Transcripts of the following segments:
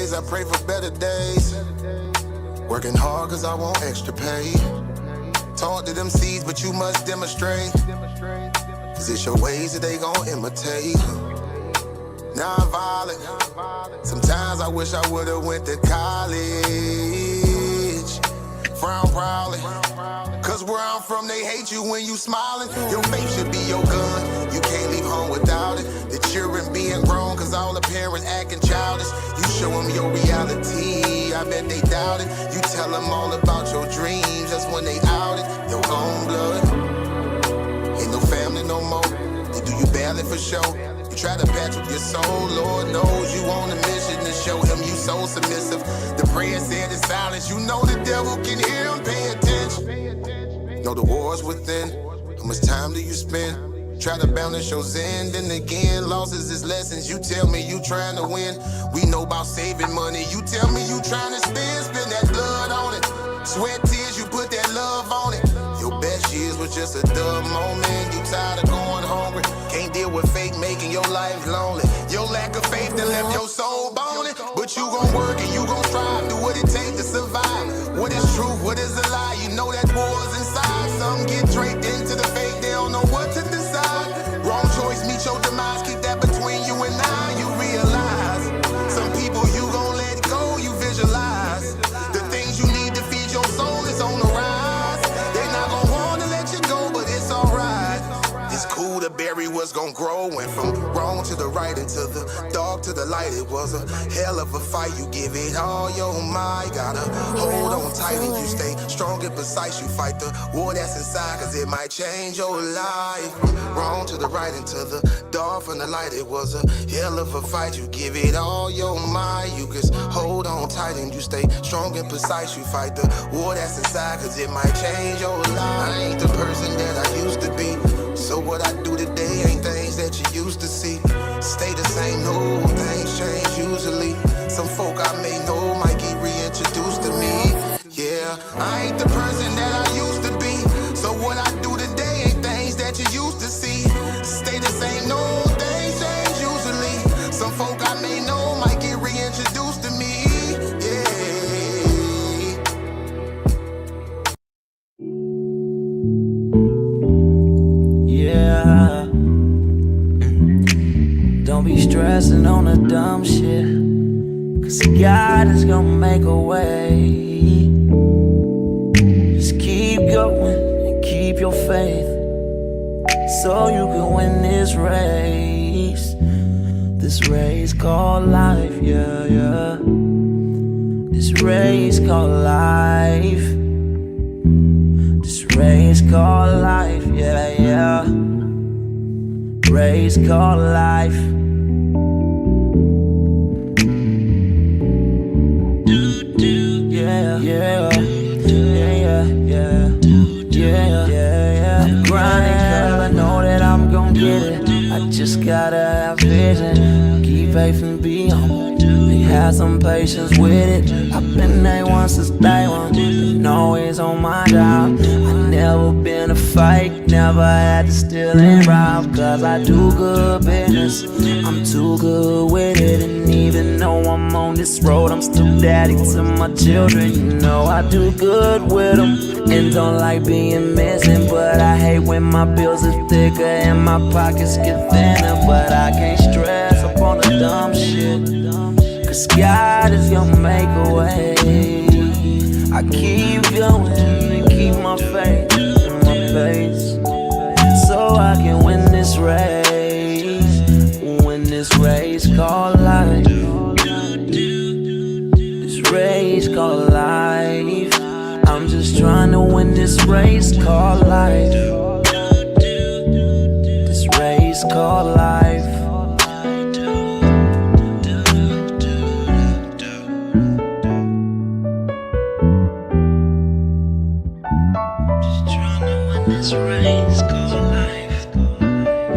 days, I pray for better days. Working hard cause I want extra pay. Talk to them seeds, but you must demonstrate. Cause it's your ways that they gon' imitate. Non-violent. Sometimes I wish I would've went to college. Frown proudly. Cause where I'm from, they hate you when you smiling. Your faith should be your gun. You can't leave home without it. The children being grown, cause all the parents acting childish. You show them your reality, I bet they doubt it. You tell them all about your dreams, that's when they out it. Your own blood, ain't no family no more. They do you badly for show. You try to patch up your soul, Lord knows you on a mission to show him you so submissive. The prayer said in silence, you know the devil can hear him, pay attention. Know the war's within, how much time do you spend? Try to balance your zen, then again, losses is lessons. You tell me you trying to win, we know about saving money. You tell me you trying to spend that blood on it. Sweat, tears, you put that love on it. Your best years was just a dumb moment. You tired of going hungry, can't deal with fake making your life lonely. Your lack of faith that left your soul boning. But you gon' work and you gon' strive, do what it takes to survive. What is truth, what is a lie? You know that war's inside. Some get draped into the fake, they don't know what to decide. Wrong choice, meet your demise, keep that between you and I. You realize, some people you gon' let go, you visualize. The things you need to feed your soul is on the rise. They not gon' wanna let you go, but it's alright. It's cool to bury what's gon' grow. Went from wrong to the right and to the dark to the light. It was a hell of a fight. You give it all your might. Gotta hold on tight and you stay strong and precise. You fight the war that's inside, cause it might change your life. Wrong to the right and to the dark from the light. It was a hell of a fight. You give it all your might. You just hold on tight and you stay strong and precise. You fight the war that's inside, cause it might change your life. I ain't the person that I used to be. So what I do today ain't things that you used to see. Stay the same, no, things change usually. Some folk I may know might get reintroduced to me. Yeah, I ain't the person that I used to be. So what I do today ain't things that you used to see. Stay the same, no, things change usually. Some folk I may know might get reintroduced to me. Don't be stressing on the dumb shit, cause God is gonna make a way. Just keep going and keep your faith, so you can win this race. This race called life, yeah, yeah. This race called life. This race called life, yeah, yeah. Race called life. Yeah, yeah, yeah, yeah, yeah, yeah. I'm grinding cause I know that I'm gon' get it. I just gotta have vision, keep faith and be humble. And have some patience with it. I've been A1 since day one, and always on my job. I never been a fake, never had to steal and rob. Cause I do good business, I'm too good with it. And even though I'm on this road, I'm still daddy to my children. You know I do good with them, and don't like being missing. But I hate when my bills are thicker and my pockets get thinner. But I can't stress up on the dumb shit, cause God is gonna make a way. I keep going and keep my faith in my pace, so I can win this race. Win this race called life. This race called life. I'm just trying to win this race called life. This race called life. This race called life,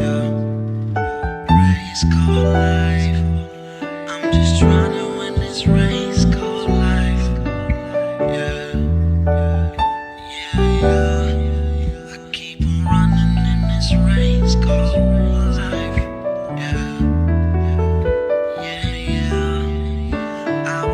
yeah. Race called life. I'm just trying to win this race called life, yeah. Yeah, yeah. I keep on running in this race called life, yeah. Yeah, yeah. I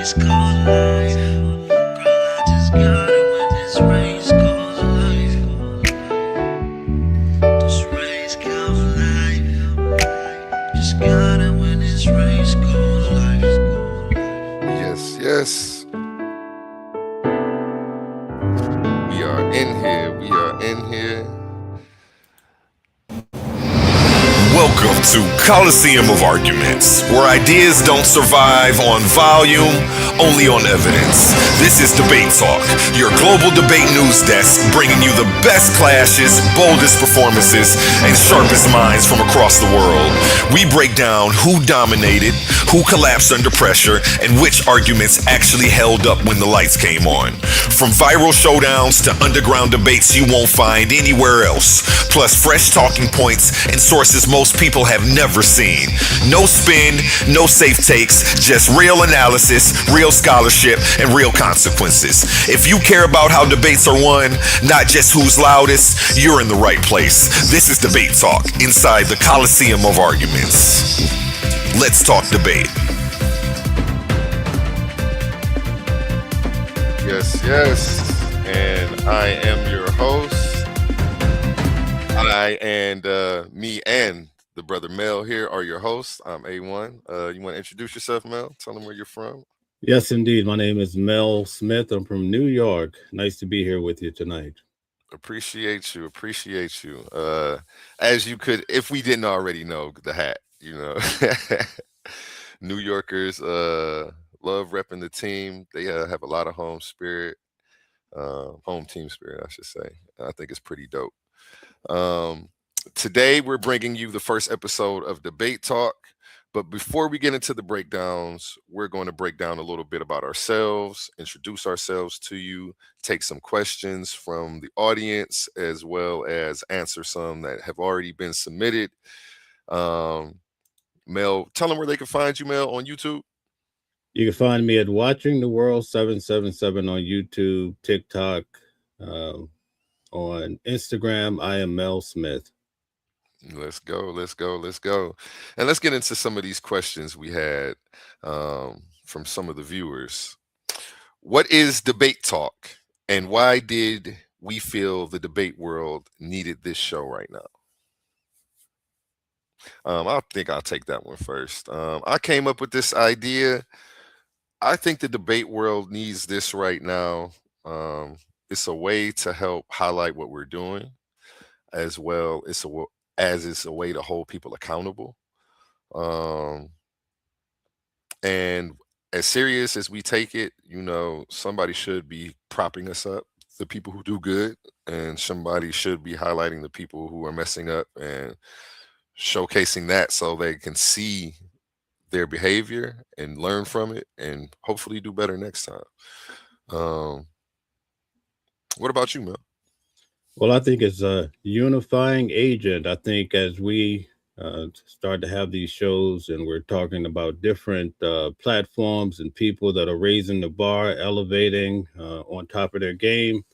race called life. Girl, I just gotta win this race called life. This race called life. Just gotta win this race called life. Yes, yes. We are in here. We are in here. Welcome to Coliseum of Arguments, where ideas don't survive on volume, only on evidence. This is Debate Talk, your global debate news desk, bringing you the best clashes, boldest performances, and sharpest minds from across the world. We break down who dominated, who collapsed under pressure, and which arguments actually held up when the lights came on. From viral showdowns to underground debates you won't find anywhere else, plus fresh talking points and sources most people have never seen. No spin, no safe takes, just real analysis, real scholarship, and real consequences. If you care about how debates are won, not just who's loudest, you're in the right place. This is Debate Talk, inside the Coliseum of Arguments. Let's talk debate. Yes, yes. And I am your host. Me and the brother Mel here are your hosts. I'm A1. You want to introduce yourself, Mel? Tell them where you're from. Yes, indeed. My name is Mel Smith. I'm from New York. Nice to be here with you tonight. Appreciate you. As you could, if we didn't already know, the hat, New Yorkers love repping the team. They have a lot of home team spirit, I should say. I think it's pretty dope. Today, we're bringing you the first episode of Debate Talk. But before we get into the breakdowns, we're going to break down a little bit about ourselves, introduce ourselves to you, take some questions from the audience, as well as answer some that have already been submitted. Mel, tell them where they can find you, Mel, on YouTube. You can find me at Watching the World 777 on YouTube, TikTok, on Instagram. I am Mel Smith. Let's go. And let's get into some of these questions we had from some of the viewers. What is Debate Talk, and why did we feel the debate world needed this show right now? I think I'll take that one first. I came up with this idea. I think the debate world needs this right now. It's a way to help highlight what we're doing, as well as it's a way to hold people accountable. And as serious as we take it, somebody should be propping us up, the people who do good, and somebody should be highlighting the people who are messing up and showcasing that so they can see their behavior and learn from it and hopefully do better next time. What about you, Mel? Well, I think it's a unifying agent. I think as we start to have these shows and we're talking about different platforms and people that are raising the bar, elevating on top of their game,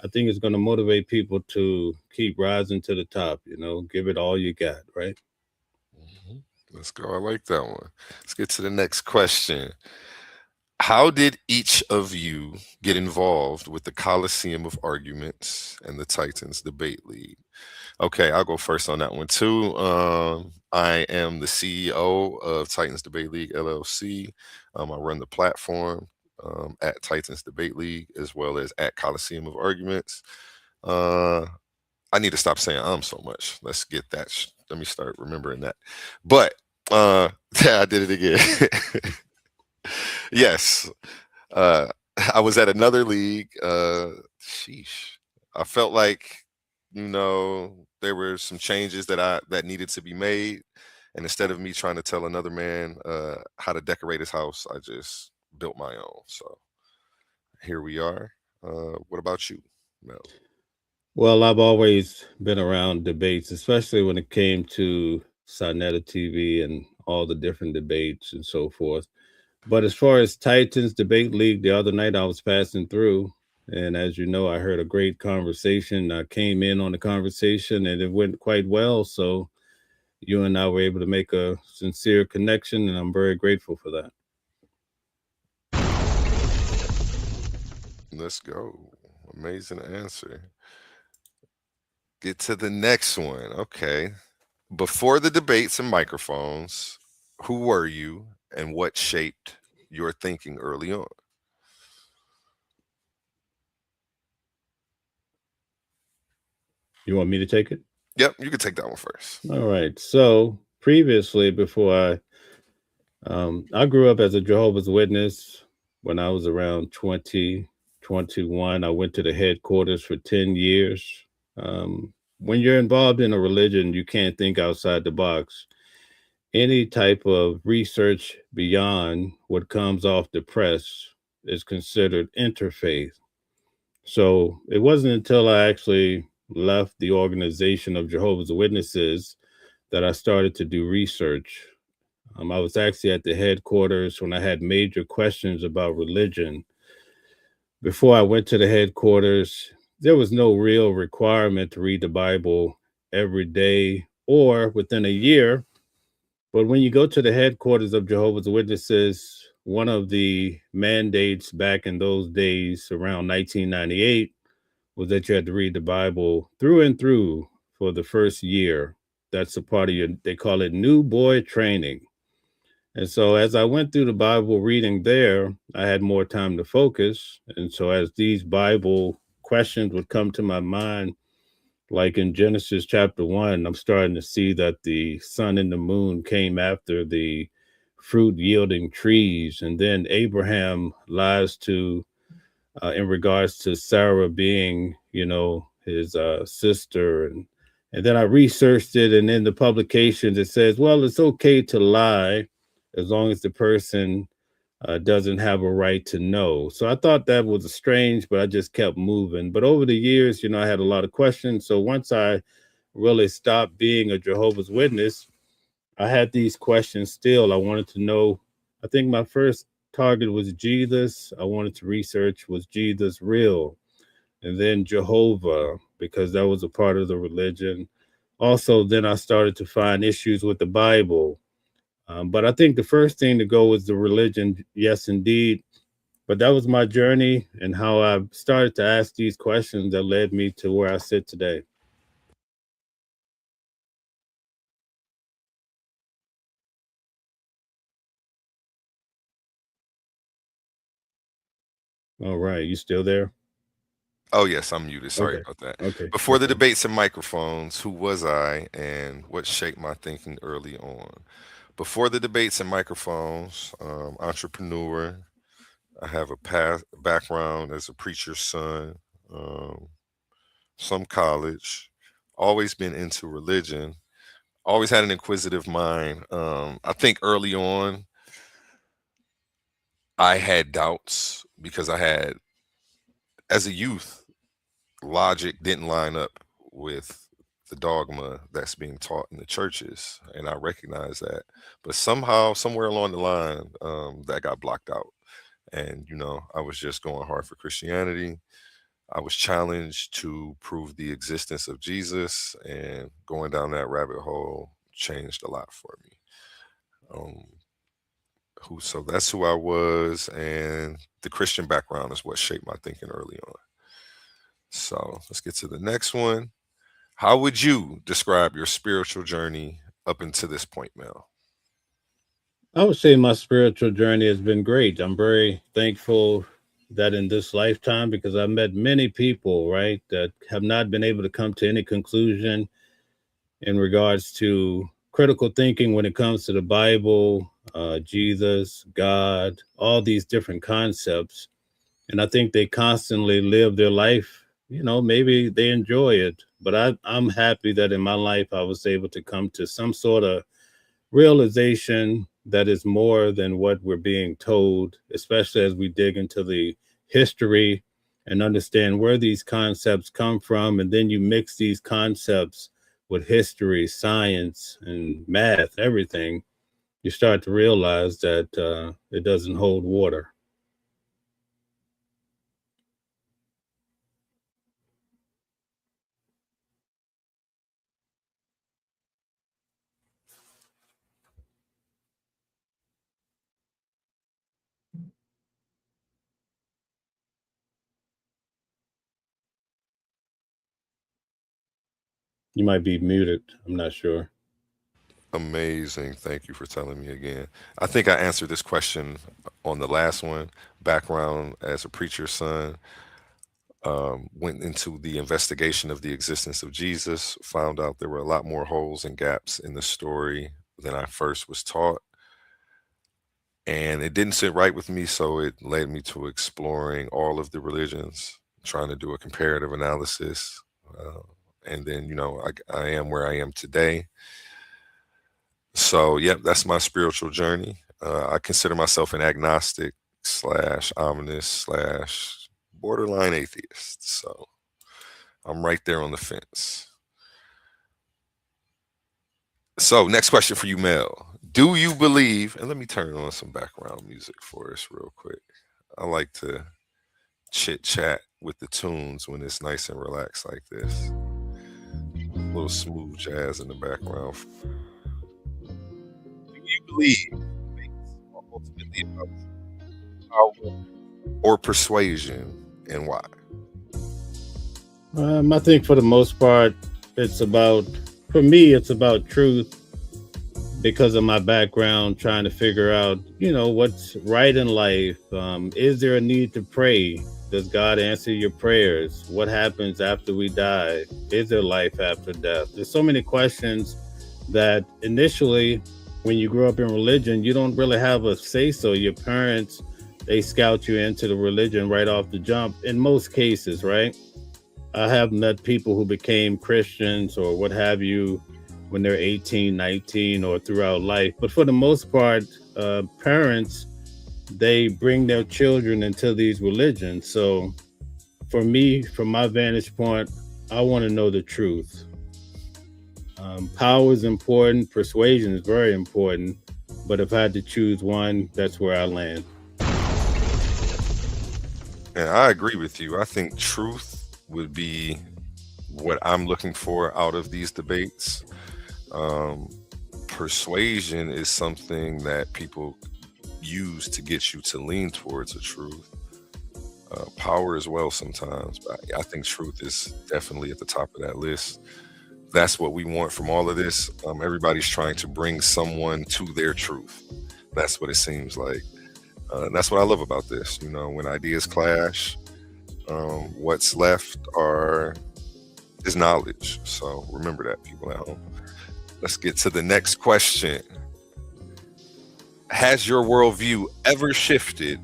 I think it's going to motivate people to keep rising to the top, give it all you got, right? Let's go. I like that one. Let's get to the next question. How did each of you get involved with the Coliseum of Arguments and the Titans Debate League? Okay, I'll go first on that one too. I am the CEO of Titans Debate League, LLC. I run the platform at Titans Debate League, as well as at Coliseum of Arguments. I need to stop saying so much. Let's get that. Let me start remembering that. But yeah, I did it again. Yes. I was at another league. Sheesh. I felt like, there were some changes that needed to be made. And instead of me trying to tell another man how to decorate his house, I just built my own. So here we are. What about you, Mel? Well, I've always been around debates, especially when it came to Sonetta TV and all the different debates and so forth. But as far as Titans Debate League, the other night I was passing through, and as you know, I heard a great conversation. I came in on the conversation and it went quite well. So you and I were able to make a sincere connection, and I'm very grateful for that. Let's go. Amazing answer. Get to the next one. Okay. Before the debates and microphones, who were you and what shaped your thinking early on? You want me to take it? Yep, you can take that one first. All right. So previously, before I grew up as a Jehovah's Witness when I was around 20, 21. I went to the headquarters for 10 years. When you're involved in a religion, you can't think outside the box. Any type of research beyond what comes off the press is considered interfaith. So it wasn't until I actually left the organization of Jehovah's Witnesses that I started to do research. I was actually at the headquarters when I had major questions about religion. Before I went to the headquarters, there was no real requirement to read the Bible every day or within a year. But when you go to the headquarters of Jehovah's Witnesses, one of the mandates back in those days, around 1998, was that you had to read the Bible through and through for the first year. That's a part of your, they call it new boy training. And so as I went through the Bible reading there, I had more time to focus. And so as these Bible questions would come to my mind, like in Genesis chapter 1, I'm starting to see that the sun and the moon came after the fruit yielding trees. And then Abraham lies to, in regards to Sarah being, his sister. And then I researched it. And in the publications, it says, well, it's okay to lie as long as the person doesn't have a right to know. So I thought that was strange, but I just kept moving. But over the years, I had a lot of questions. So once I really stopped being a Jehovah's Witness, I had these questions still. I wanted to know, I think my first target was Jesus. I wanted to research, was Jesus real? And then Jehovah, because that was a part of the religion. Also, then I started to find issues with the Bible. But I think the first thing to go was the religion. Yes, indeed. But that was my journey and how I started to ask these questions that led me to where I sit today. All right. You still there? Oh, yes, I'm muted. Sorry Okay. about that. Okay. No Before the problem. debates and microphones, who was I and what shaped my thinking early on? Before the debates and microphones, entrepreneur. I have a past background as a preacher's son, um, some college, always been into religion, always had an inquisitive mind. I think early on, I had doubts because I had, as a youth, logic didn't line up with the dogma that's being taught in the churches, and I recognize that. But somehow, somewhere along the line, that got blocked out, and I was just going hard for Christianity. I was challenged to prove the existence of Jesus, and going down that rabbit hole changed a lot for me. Um, so that's who I was, and the Christian background is what shaped my thinking early on. So let's get to the next one. How would you describe your spiritual journey up until this point, Mel? I would say my spiritual journey has been great. I'm very thankful that in this lifetime, because I've met many people, right, that have not been able to come to any conclusion in regards to critical thinking when it comes to the Bible, Jesus, God, all these different concepts. And I think they constantly live their life. Maybe they enjoy it, but I'm happy that in my life I was able to come to some sort of realization that is more than what we're being told, especially as we dig into the history and understand where these concepts come from. And then you mix these concepts with history, science, and math, everything, you start to realize that it doesn't hold water. You might be muted. I'm not sure. Amazing. Thank you for telling me again. I think I answered this question on the last one. Background as a preacher's son, went into the investigation of the existence of Jesus, found out there were a lot more holes and gaps in the story than I first was taught. And it didn't sit right with me, so it led me to exploring all of the religions, trying to do a comparative analysis. Uh, and then, I am where I am today. So, yep, that's my spiritual journey. I consider myself an agnostic slash ominous slash borderline atheist. So I'm right there on the fence. So, next question for you, Mel. Do you believe, and let me turn on some background music for us real quick. I like to chit chat with the tunes when it's nice and relaxed like this. A little smooth jazz in the background. Do you believe debates are ultimately about power or persuasion, and why? I think for the most part, for me, it's about truth because of my background, trying to figure out, what's right in life. Is there a need to pray? Does God answer your prayers? What happens after we die? Is there life after death? There's so many questions that initially, when you grow up in religion, you don't really have a say so. Your parents, they scout you into the religion right off the jump in most cases, right? I have met people who became Christians or what have you when they're 18, 19, or throughout life. But for the most part, parents, they bring their children into these religions. So for me, from my vantage point, I want to know the truth. Power is important. Persuasion is very important. But if I had to choose one, that's where I land. And I agree with you. I think truth would be what I'm looking for out of these debates. Persuasion is something that people use to get you to lean towards the truth. Power as well sometimes, but I think truth is definitely at the top of that list. That's what we want from all of this. Everybody's trying to bring someone to their truth. That's what it seems like. That's what I love about this. When ideas clash, what's left is knowledge. So remember that, people at home. Let's get to the next question. Has your worldview ever shifted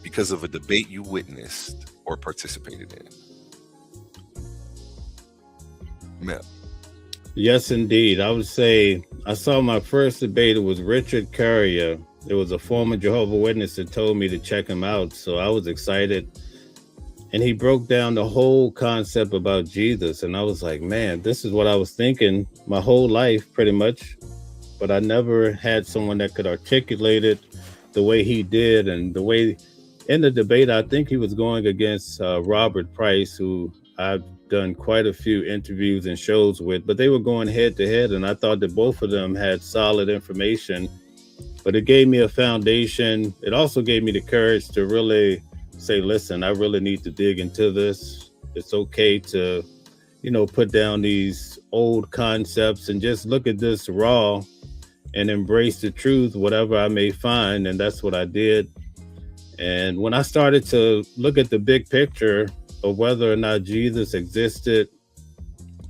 because of a debate you witnessed or participated in? Mel. Yes, indeed. I would say I saw my first debate. It was Richard Courier. It was a former Jehovah's Witness that told me to check him out. So I was excited. And he broke down the whole concept about Jesus. And I was like, man, this is what I was thinking my whole life, pretty much. But I never had someone that could articulate it the way he did. And the way in the debate, I think he was going against Robert Price, who I've done quite a few interviews and shows with, but they were going head to head. And I thought that both of them had solid information, but it gave me a foundation. It also gave me the courage to really say, listen, I really need to dig into this. It's okay to, put down these old concepts and just look at this raw and embrace the truth, whatever I may find. And that's what I did. And when I started to look at the big picture of whether or not Jesus existed,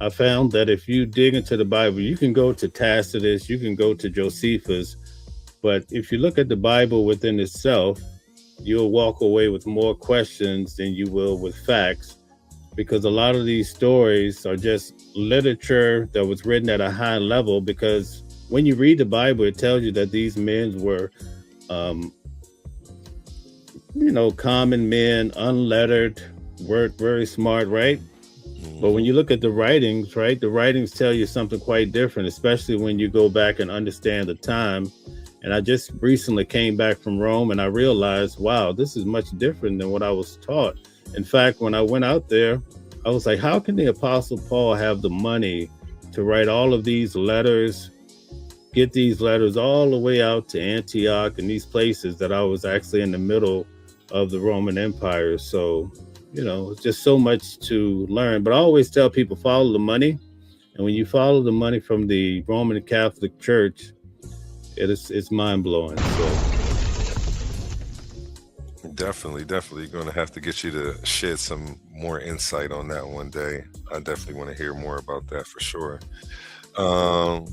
I found that if you dig into the Bible, you can go to Tacitus, you can go to Josephus, but if you look at the Bible within itself, you'll walk away with more questions than you will with facts, because a lot of these stories are just literature that was written at a high level, because when you read the Bible, it tells you that these men were, common men, unlettered, weren't very smart, right? But when you look at the writings, right, the writings tell you something quite different, especially when you go back and understand the time. And I just recently came back from Rome and I realized, wow, this is much different than what I was taught. In fact, when I went out there, I was like, how can the Apostle Paul have the money to write all of these letters, get these letters all the way out to Antioch and these places that I was actually in the middle of the Roman Empire? So, it's just so much to learn. But I always tell people, follow the money. And when you follow the money from the Roman Catholic Church, it's mind blowing. So Definitely going to have to get you to shed some more insight on that one day. I definitely want to hear more about that for sure. And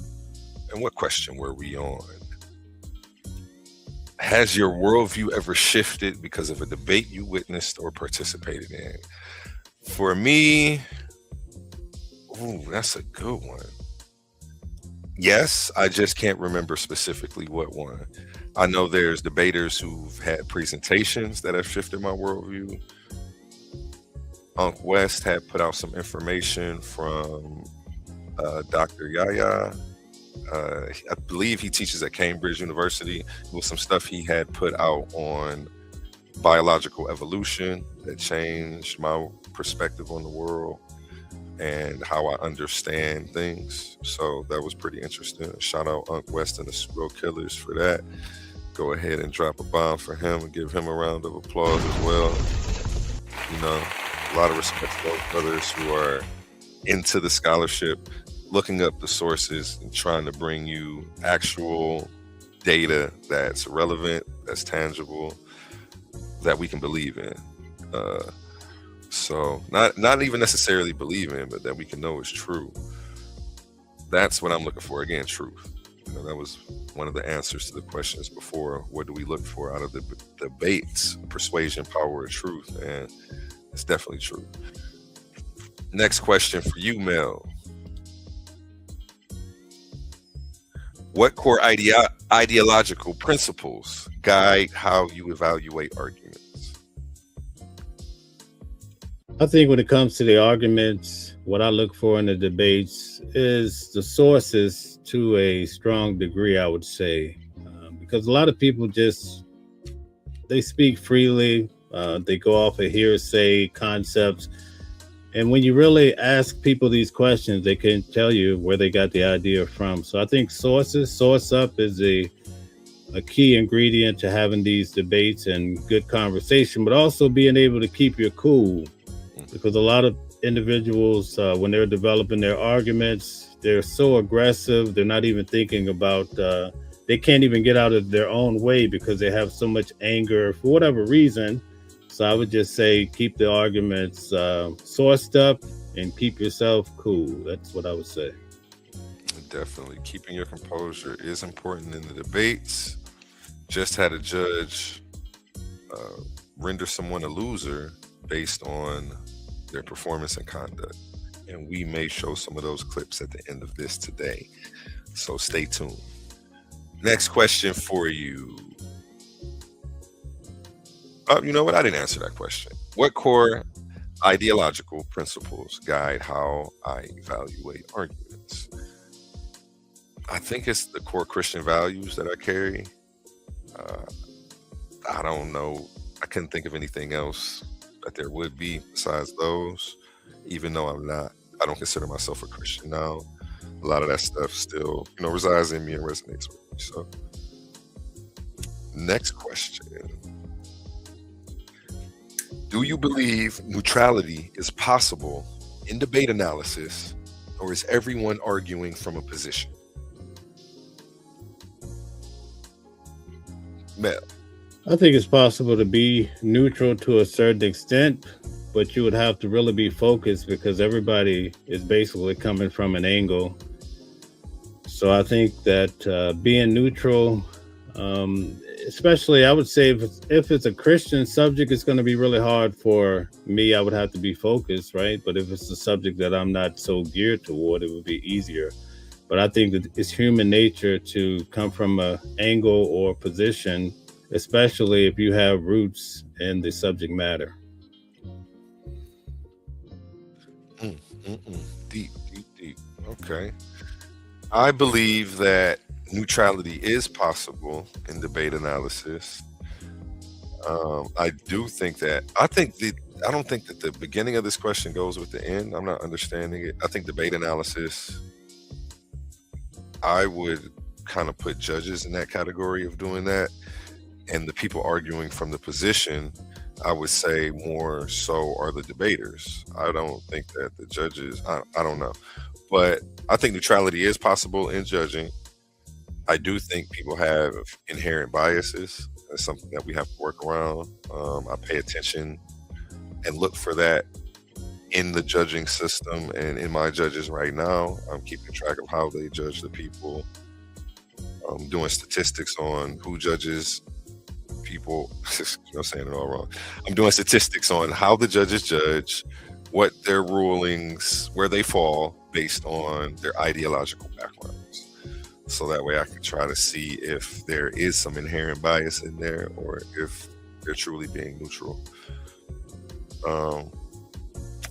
what question were we on? Has your worldview ever shifted because of a debate you witnessed or participated in? For me, that's a good one. Yes, I just can't remember specifically what one. I know there's debaters who've had presentations that have shifted my worldview. Unc West had put out some information from Dr. Yaya. I believe he teaches at Cambridge University. With some stuff he had put out on biological evolution that changed my perspective on the world and how I understand things. So that was pretty interesting. Shout out Unc West and the Pseudo Killers for that. Go ahead and drop a bomb for him and give him a round of applause as well. You know, a lot of respect to those brothers who are into the scholarship, looking up the sources and trying to bring you actual data that's relevant, that's tangible, that we can believe in. So not even necessarily believe in, but that we can know is true. That's what I'm looking for. Again, truth. You know, that was one of the answers to the questions before. What do we look for out of the debates? Persuasion, power, or truth? And it's definitely true. Next question for you, Mel. What core ideological principles guide how you evaluate arguments? I think when it comes to the arguments, what I look for in the debates is the sources to a strong degree, I would say, because a lot of people they speak freely. They go off of hearsay concepts. And when you really ask people these questions, they can tell you where they got the idea from. So I think source up is a key ingredient to having these debates and good conversation, but also being able to keep your cool. Because a lot of individuals, when they're developing their arguments, they're so aggressive. They're not even thinking about, they can't even get out of their own way because they have so much anger for whatever reason. So I would just say keep the arguments sourced up and keep yourself cool. That's what I would say. Definitely. Keeping your composure is important in the debates. Just had a judge render someone a loser based on their performance and conduct. And we may show some of those clips at the end of this today. So stay tuned. Next question for you. You know what? I didn't answer that question. What core ideological principles guide how I evaluate arguments? I think it's the core Christian values that I carry. I don't know. I couldn't think of anything else that there would be besides those, even though I don't consider myself a Christian now. A lot of that stuff still, resides in me and resonates with me. So, next question. Do you believe neutrality is possible in debate analysis, or is everyone arguing from a position? Mel. I think it's possible to be neutral to a certain extent, but you would have to really be focused because everybody is basically coming from an angle. So I think that being neutral, especially I would say if it's a Christian subject, it's going to be really hard for me. I would have to be focused, right? But if it's a subject that I'm not so geared toward, it would be easier. But I think that it's human nature to come from an angle or position, especially if you have roots in the subject matter. Deep. Okay. I believe that neutrality is possible in debate analysis. I don't think that the beginning of this question goes with the end. I'm not understanding it. I think debate analysis, I would kind of put judges in that category of doing that. And the people arguing from the position, I would say more so are the debaters. I don't think that the judges, I don't know. But I think neutrality is possible in judging. I do think people have inherent biases. That's something that we have to work around. I pay attention and look for that in the judging system and in my judges right now. I'm keeping track of how they judge the people. I'm doing statistics on who judges people. I'm saying it all wrong. I'm doing statistics on how the judges judge, what their rulings, where they fall based on their ideological backgrounds. So that way I can try to see if there is some inherent bias in there or if they're truly being neutral.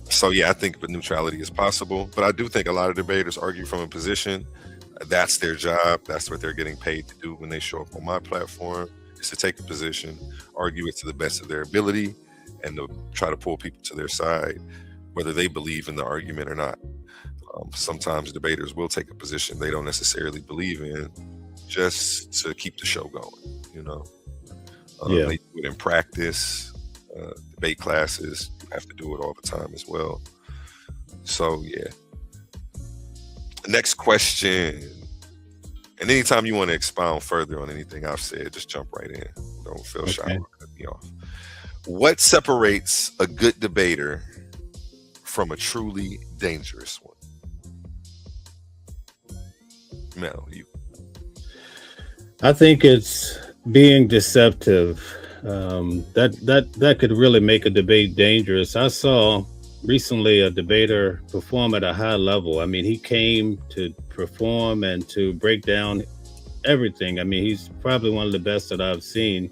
So yeah, I think the neutrality is possible, but I do think a lot of debaters argue from a position. That's their job. That's what they're getting paid to do when they show up on my platform, is to take a position, argue it to the best of their ability, and to try to pull people to their side, whether they believe in the argument or not. Sometimes debaters will take a position they don't necessarily believe in just to keep the show going, you know. They do it in practice, debate classes. You have to do it all the time as well. So yeah. Next question. And anytime you want to expound further on anything I've said, just jump right in. Don't feel shy or cut me off. What separates a good debater from a truly dangerous one? Mel, you. I think it's being deceptive. That could really make a debate dangerous. I saw recently a debater perform at a high level. I mean, he came to perform and to break down everything. I mean, he's probably one of the best that I've seen.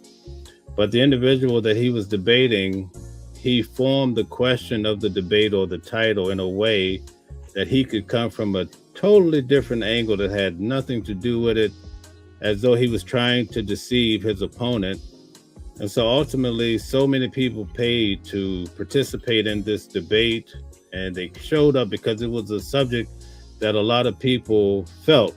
But the individual that he was debating, he formed the question of the debate or the title in a way that he could come from a totally different angle that had nothing to do with it, as though he was trying to deceive his opponent. And so ultimately, so many people paid to participate in this debate, and they showed up because it was a subject that a lot of people felt.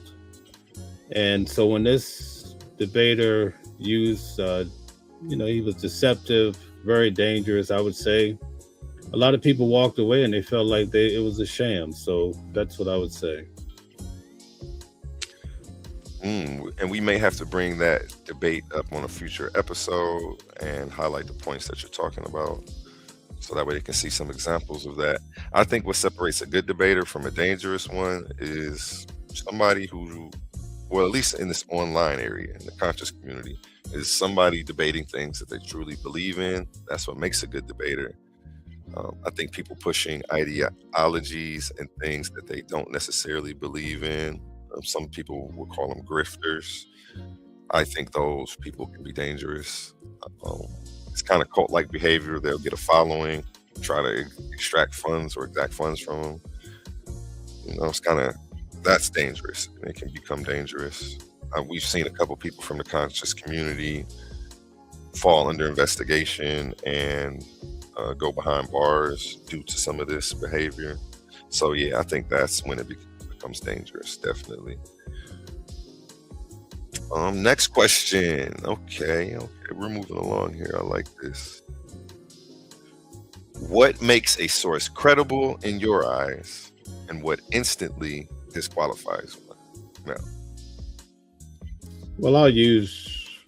And so when this debater used, he was deceptive, very dangerous, I would say. A lot of people walked away and they felt like it was a sham. So that's what I would say. And we may have to bring that debate up on a future episode and highlight the points that you're talking about, so that way they can see some examples of that. I think what separates a good debater from a dangerous one is somebody who, well, at least in this online area, in the conscious community, is somebody debating things that they truly believe in. That's what makes a good debater. I think people pushing ideologies and things that they don't necessarily believe in, some people would call them grifters. I think those people can be dangerous. It's kind of cult-like behavior. They'll get a following, try to extract funds or exact funds from them. It's kind of, that's dangerous. It can become dangerous. We've seen a couple people from the conscious community fall under investigation and go behind bars due to some of this behavior. So yeah, I think that's when it becomes dangerous, definitely. Next question. Okay, we're moving along here. I like this. What makes a source credible in your eyes, and what instantly disqualifies one? Now, well, I'll use,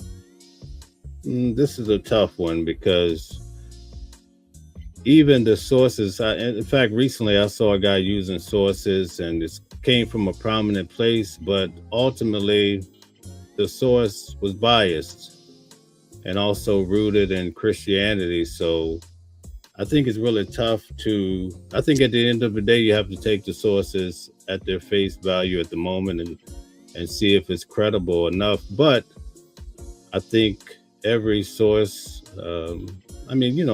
this is a tough one, because even the sources, in fact, recently I saw a guy using sources and it came from a prominent place, but ultimately the source was biased and also rooted in Christianity. So I think it's really tough I think at the end of the day, you have to take the sources at their face value at the moment and see if it's credible enough. But I think every source,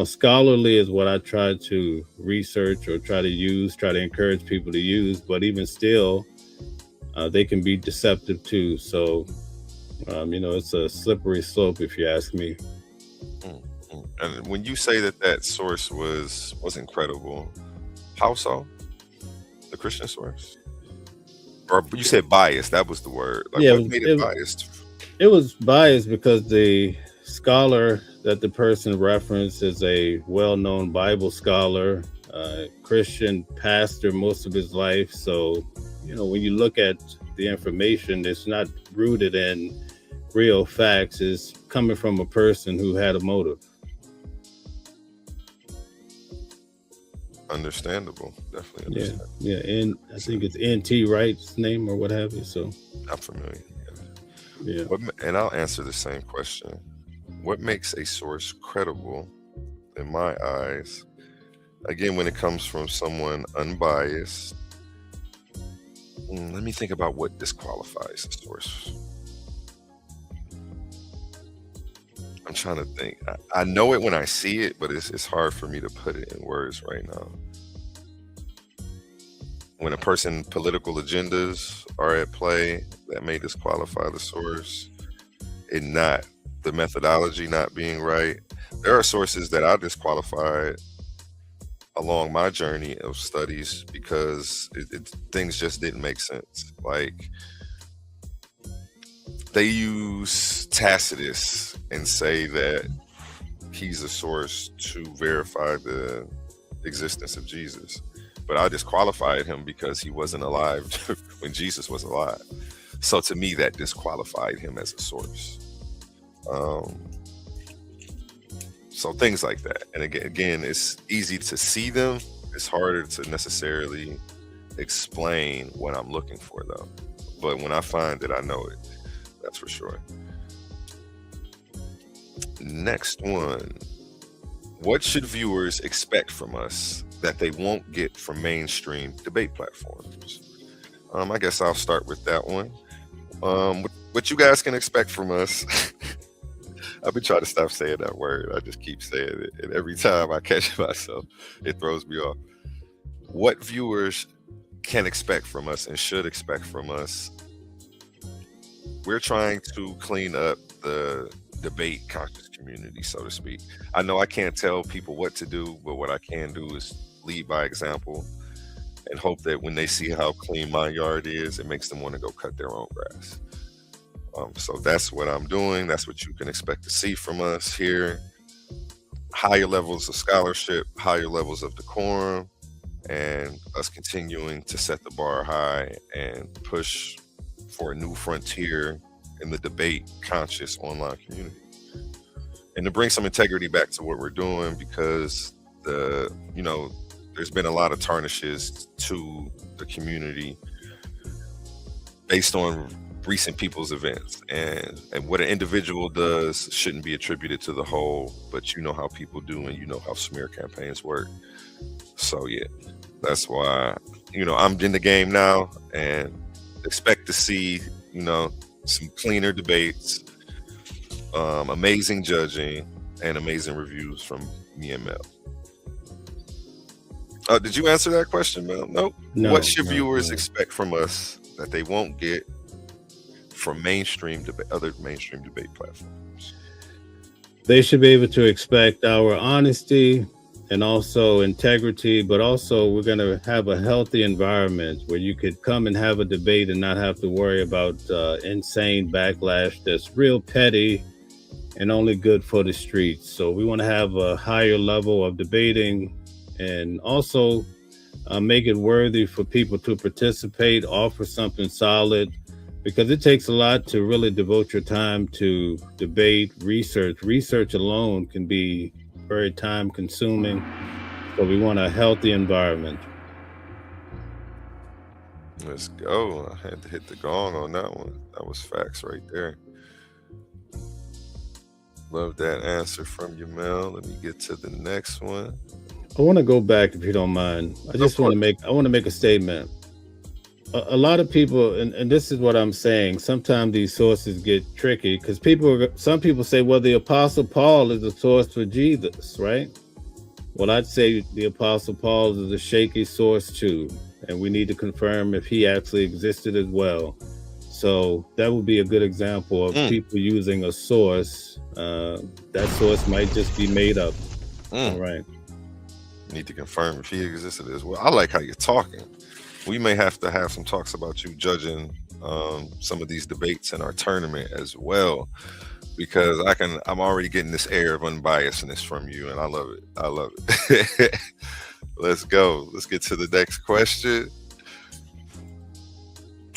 scholarly is what I try to research or try to encourage people to use, but even still, they can be deceptive too. So, it's a slippery slope, if you ask me. And when you say that source wasn't credible, how so? The Christian source? Or you said biased, that was the word. Like, what made it biased? It was biased because the scholar that the person referenced is a well-known Bible scholar, Christian pastor most of his life. So, when you look at the information, it's not rooted in real facts. It's coming from a person who had a motive. Understandable. Definitely understandable. Yeah. And I think it's N.T. Wright's name or what have you. So I'm familiar. yeah. And I'll answer the same question. What makes a source credible in my eyes? Again, when it comes from someone unbiased, let me think about what disqualifies a source. I'm trying to think. I know it when I see it, but it's hard for me to put it in words right now. When a person, political agendas are at play, that may disqualify the source. And not the methodology not being right. There are sources that I disqualified along my journey of studies because things just didn't make sense. Like, they use Tacitus and say that he's a source to verify the existence of Jesus. But I disqualified him because he wasn't alive when Jesus was alive. So to me, that disqualified him as a source. So things like that. And again, it's easy to see them. It's harder to necessarily explain what I'm looking for, though. But when I find it, I know it. That's for sure. Next one. What should viewers expect from us that they won't get from mainstream debate platforms? I guess I'll start with that one. What you guys can expect from us. I've been trying to stop saying that word. I just keep saying it. And every time I catch myself, it throws me off. What viewers can expect from us and should expect from us. We're trying to clean up the debate conscious community, so to speak. I know I can't tell people what to do, but what I can do is lead by example and hope that when they see how clean my yard is, it makes them want to go cut their own grass. So that's what I'm doing. That's what you can expect to see from us here. Higher levels of scholarship, higher levels of decorum, and us continuing to set the bar high and push for a new frontier in the debate conscious online community. And to bring some integrity back to what we're doing, because there's been a lot of tarnishes to the community based on recent people's events, and what an individual does shouldn't be attributed to the whole, but you know how people do, and you know how smear campaigns work. So yeah, that's why I'm in the game now, and expect to see some cleaner debates, amazing judging, and amazing reviews from me and Mel. Did you answer that question, Mel? Nope. No, what should viewers expect from us that they won't get from other mainstream debate platforms? They should be able to expect our honesty and also integrity, but also we're going to have a healthy environment where you could come and have a debate and not have to worry about insane backlash that's real petty and only good for the streets. So we want to have a higher level of debating and also make it worthy for people to participate, offer something solid, because it takes a lot to really devote your time to debate, research. Research alone can be very time consuming. So we want a healthy environment. Let's go. I had to hit the gong on that one. That was facts right there. Love that answer from you, Mel. Let me get to the next one. I want to go back, if you don't mind. I want to make a statement. A lot of people, and this is what I'm saying, sometimes these sources get tricky because some people say, well, the Apostle Paul is the source for Jesus, right? Well, I'd say the Apostle Paul is a shaky source too, and we need to confirm if he actually existed as well. So that would be a good example of people using a source. That source might just be made up. All right. Need to confirm if he existed as well. I like how you're talking. We may have to have some talks about you judging some of these debates in our tournament as well, because I'm already getting this air of unbiasedness from you, and I love it. Let's go. Let's get to the next question.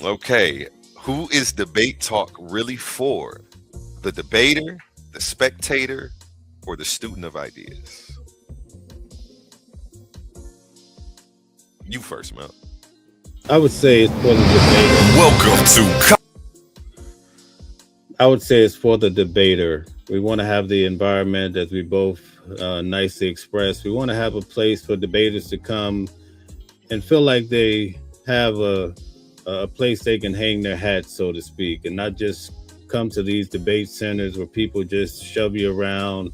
Okay. Who is debate talk really for? The debater, the spectator, or the student of ideas? You first, Mel. I would say it's for the debater. Welcome to I would say it's for the debater. We want to have the environment, as we both nicely expressed. We want to have a place for debaters to come and feel like they have a place they can hang their hat, so to speak, and not just come to these debate centers where people just shove you around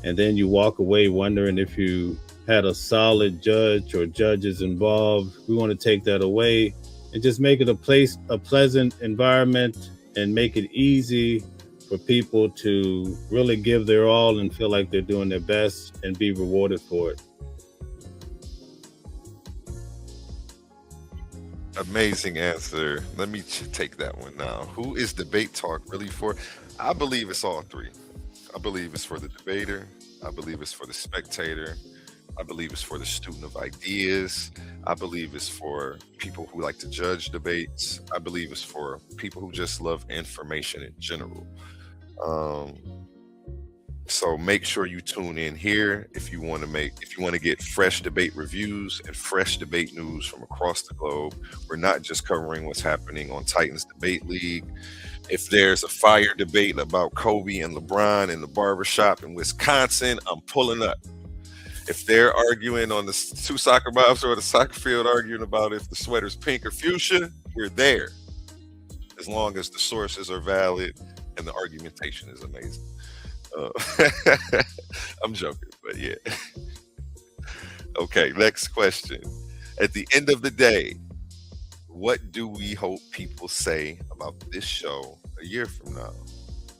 and then you walk away wondering if you had a solid judge or judges involved. We want to take that away and just make it a pleasant environment, and make it easy for people to really give their all and feel like they're doing their best and be rewarded for it. Amazing answer. Let me take that one now. Who is debate talk really for? I believe it's all three. I believe it's for the debater. I believe it's for the spectator. I believe it's for the student of ideas. I believe it's for people who like to judge debates. I believe it's for people who just love information in general. Um, so make sure you tune in here if you want to get fresh debate reviews and fresh debate news from across the globe. We're not just covering what's happening on Titans Debate League. If there's a fire debate about Kobe and LeBron in the barbershop in Wisconsin, I'm pulling up. If they're arguing on the two soccer moms or the soccer field arguing about if the sweater's pink or fuchsia, we're there. As long as the sources are valid and the argumentation is amazing. Uh, I'm joking, but yeah. Okay, next question. At the end of the day, what do we hope people say about this show a year from now?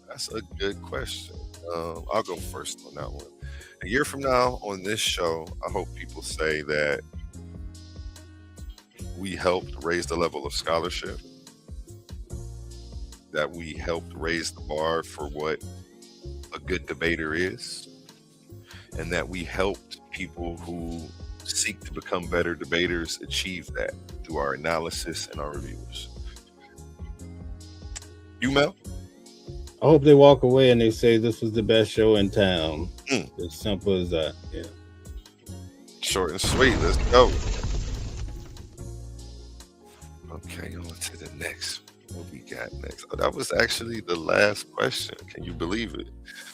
That's a good question. I'll go first on that one. A year from now on this show, I hope people say that we helped raise the level of scholarship, that we helped raise the bar for what a good debater is, and that we helped people who seek to become better debaters achieve that through our analysis and our reviews. You, Mel? I hope they walk away and they say this was the best show in town. Mm. As simple as that. Yeah. Short and sweet. Let's go. Okay, on to the next. What we got next? Oh, that was actually the last question. Can you believe it?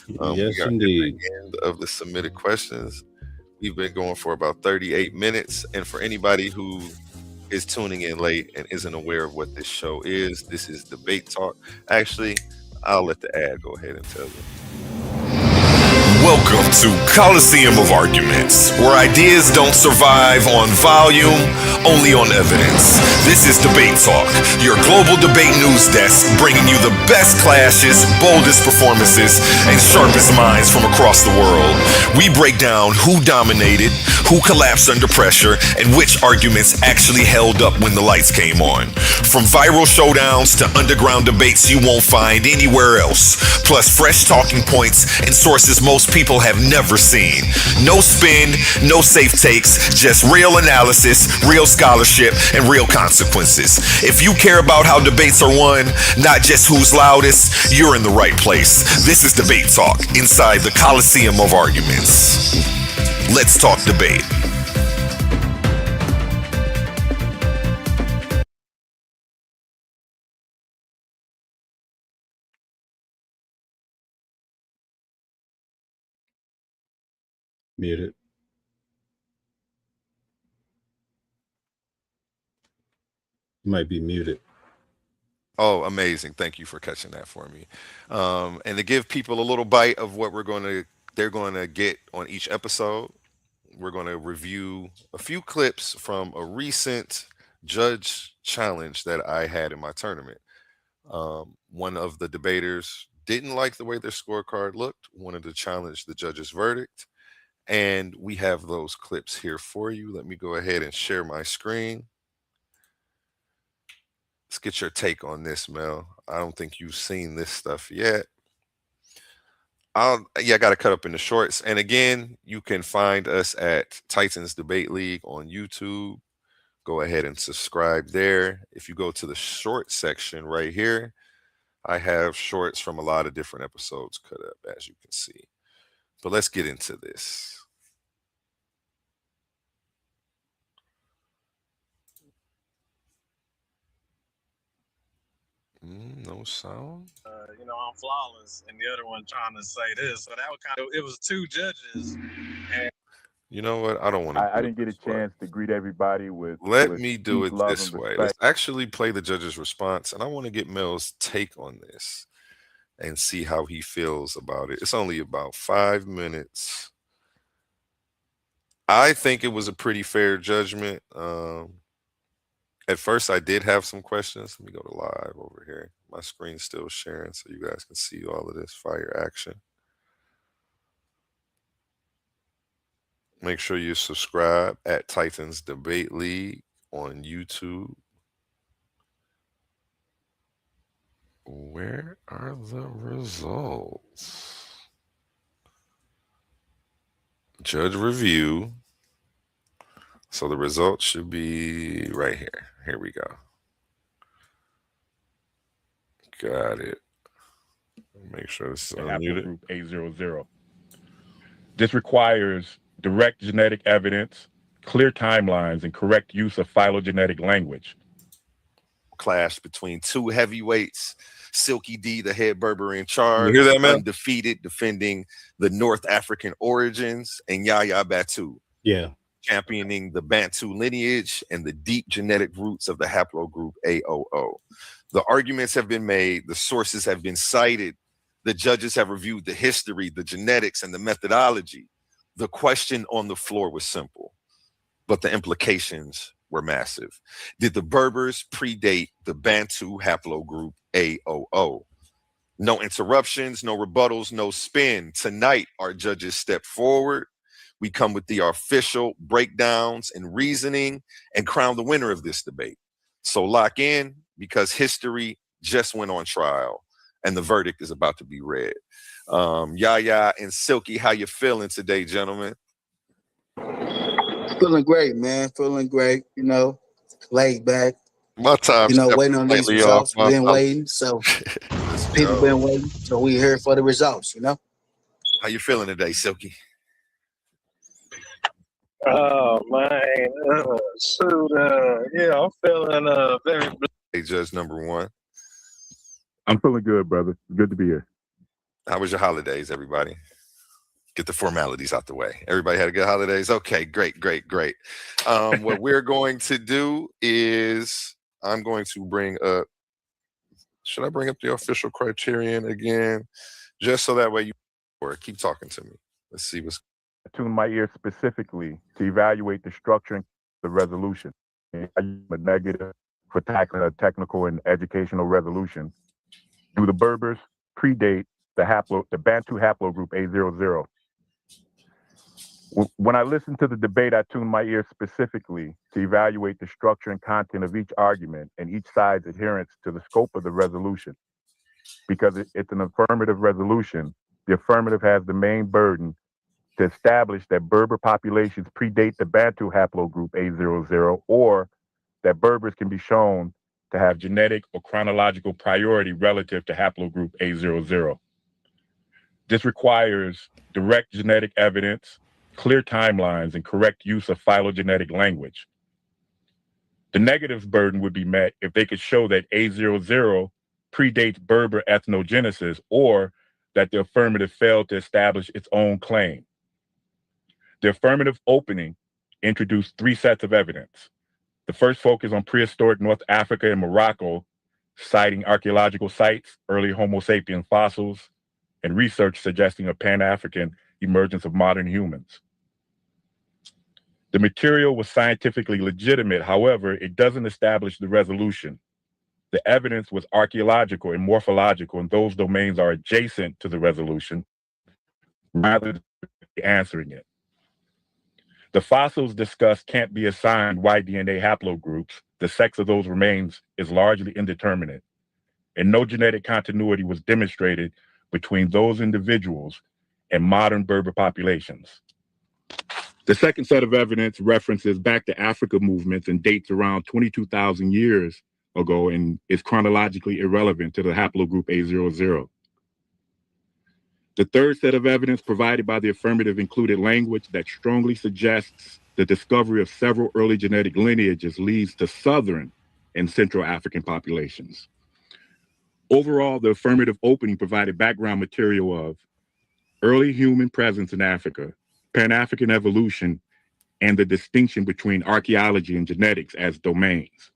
Yes, we got indeed. to the end of the submitted questions. We've been going for about 38 minutes. And for anybody who is tuning in late and isn't aware of what this show is, this is Debate Talk. Actually, I'll let the ad go ahead and tell you. Welcome to Coliseum of Arguments, where ideas don't survive on volume, only on evidence. This is Debate Talk, your global debate news desk, bringing you the best clashes, boldest performances, and sharpest minds from across the world. We break down who dominated, who collapsed under pressure, and which arguments actually held up when the lights came on. From viral showdowns to underground debates you won't find anywhere else, plus fresh talking points and sources most people have never seen. No spin, no safe takes, just real analysis, real scholarship, and real consequences. If you care about how debates are won, not just who's loudest, you're in the right place. This is Debate Talk, inside the Coliseum of Arguments. Let's talk debate. Muted. You might be muted. Oh, amazing. Thank you for catching that for me. And to give people a little bite of what they're going to get on each episode, we're going to review a few clips from a recent judge challenge that I had in my tournament. One of the debaters didn't like the way their scorecard looked, wanted to challenge the judge's verdict. And we have those clips here for you. Let me go ahead and share my screen. Let's get your take on this, Mel. I don't think you've seen this stuff yet. I got to cut up into shorts. And again, you can find us at Titans Debate League on YouTube. Go ahead and subscribe there. If you go to the short section right here, I have shorts from a lot of different episodes cut up, as you can see. But let's get into this. No sound. I'm flawless, and the other one trying to say this. So that was it was two judges. And you know what? I don't want to. I didn't get a chance to greet everybody with. Let me do it this way. Respect. Let's actually play the judge's response, and I want to get Mel's take on this and see how he feels about it. It's only about 5 minutes. I think it was a pretty fair judgment. At first, I did have some questions. Let me go to live over here. My screen's still sharing, so you guys can see all of this fire action. Make sure you subscribe at Titans Debate League on YouTube. Where are the results? Judge review. So the results should be right here. Here we go. Got it. Make sure this is unmuted. Group A00. This requires direct genetic evidence, clear timelines, and correct use of phylogenetic language. Clash between two heavyweights. Silky D, the head Berber in charge, you hear that, man? Undefeated, defending the North African origins, and Yahya Batu. Yeah. Championing the Bantu lineage and the deep genetic roots of the haplogroup A00. The arguments have been made, the sources have been cited, the judges have reviewed the history, the genetics, and the methodology. The question on the floor was simple, but the implications were massive. Did the Berbers predate the Bantu haplogroup A00? No interruptions, no rebuttals, no spin. Tonight, our judges step forward. We come with the official breakdowns and reasoning and crown the winner of this debate. So lock in, because history just went on trial and the verdict is about to be read. Yaya and Silky, how you feeling today, gentlemen? Feeling great, man. Feeling great. Laid back. My time. Waiting on these results. Been waiting, so people been waiting. So we here for the results. How you feeling today, Silky? Oh man, I'm feeling very. Hey, Judge number one. I'm feeling good, brother. Good to be here. How was your holidays, everybody? Get the formalities out the way. Everybody had a good holidays? Okay, great. What we're going to do is I'm going to bring up, should I bring up the official criterion again? Just so that way you keep talking to me. Let's see what's. I tune my ear specifically to evaluate the structure and the resolution. A negative for tackling a technical and educational resolution. Do the Berbers predate the Bantu haplogroup A00? When I listen to the debate, I tune my ear specifically to evaluate the structure and content of each argument and each side's adherence to the scope of the resolution. Because it's an affirmative resolution, the affirmative has the main burden to establish that Berber populations predate the Bantu haplogroup A00, or that Berbers can be shown to have genetic or chronological priority relative to haplogroup A00. This requires direct genetic evidence, clear timelines, and correct use of phylogenetic language. The negative's burden would be met if they could show that A00 predates Berber ethnogenesis, or that the affirmative failed to establish its own claim. The affirmative opening introduced 3 sets of evidence. The first focused on prehistoric North Africa and Morocco, citing archaeological sites, early Homo sapien fossils, and research suggesting a Pan-African emergence of modern humans. The material was scientifically legitimate, however, it doesn't establish the resolution. The evidence was archaeological and morphological, and those domains are adjacent to the resolution, rather than answering it. The fossils discussed can't be assigned Y-DNA haplogroups. The sex of those remains is largely indeterminate, and no genetic continuity was demonstrated between those individuals and modern Berber populations. The second set of evidence references back to Africa movements and dates around 22,000 years ago and is chronologically irrelevant to the haplogroup A00. The third set of evidence provided by the affirmative included language that strongly suggests the discovery of several early genetic lineages leads to Southern and Central African populations. Overall, the affirmative opening provided background material of early human presence in Africa, Pan-African evolution, and the distinction between archaeology and genetics as domains.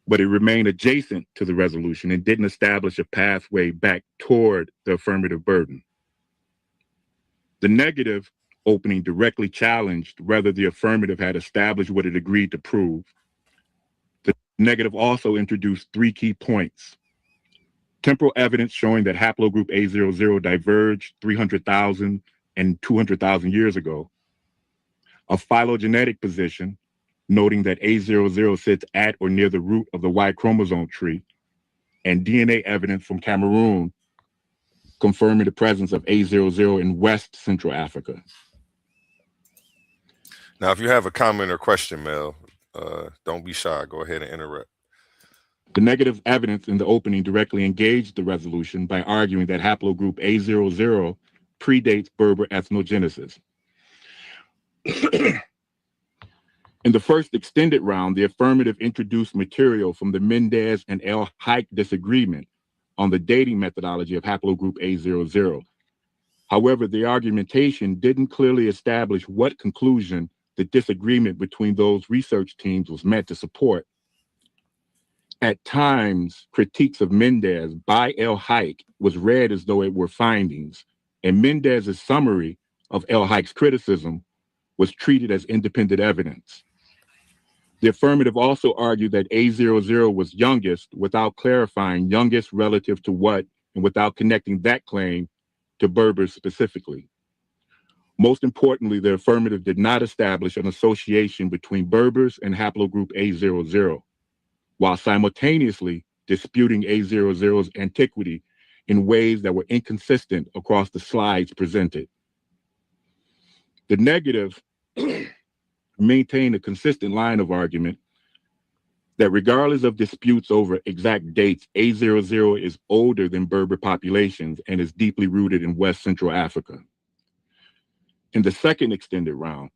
But it remained adjacent to the resolution and didn't establish a pathway back toward the affirmative burden. The negative opening directly challenged whether the affirmative had established what it agreed to prove. The negative also introduced three key points. Temporal evidence showing that haplogroup A00 diverged 300,000 and 200,000 years ago. A phylogenetic position, noting that A00 sits at or near the root of the Y chromosome tree, and DNA evidence from Cameroon confirming the presence of A00 in West Central Africa. Now, if you have a comment or question, Mel, don't be shy. Go ahead and interrupt. The negative evidence in the opening directly engaged the resolution by arguing that haplogroup A00 predates Berber ethnogenesis. In the first extended round, the affirmative introduced material from the Mendez and El Haik disagreement on the dating methodology of haplogroup A00. However, the argumentation didn't clearly establish what conclusion the disagreement between those research teams was meant to support. At times, critiques of Mendez by El Haik was read as though it were findings, and Mendez's summary of El Haik's criticism was treated as independent evidence. The affirmative also argued that A00 was youngest without clarifying youngest relative to what and without connecting that claim to Berbers specifically. Most importantly, the affirmative did not establish an association between Berbers and haplogroup A00, while simultaneously disputing A00's antiquity in ways that were inconsistent across the slides presented. The negative maintained a consistent line of argument that regardless of disputes over exact dates, A00 is older than Berber populations and is deeply rooted in West Central Africa. In the second extended round,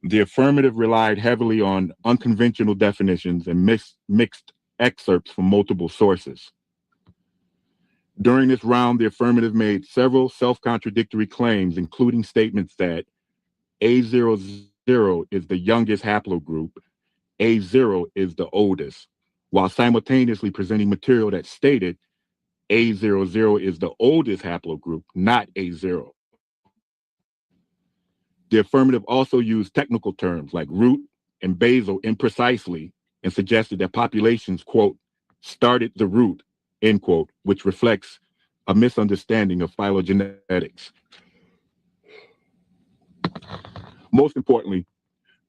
the affirmative relied heavily on unconventional definitions and mixed excerpts from multiple sources. During this round, the affirmative made several self-contradictory claims, including statements that A00 is the youngest haplogroup, A0 is the oldest, while simultaneously presenting material that stated A00 is the oldest haplogroup, not A0. The affirmative also used technical terms like root and basal imprecisely and suggested that populations, quote, started the root, end quote, which reflects a misunderstanding of phylogenetics. Most importantly,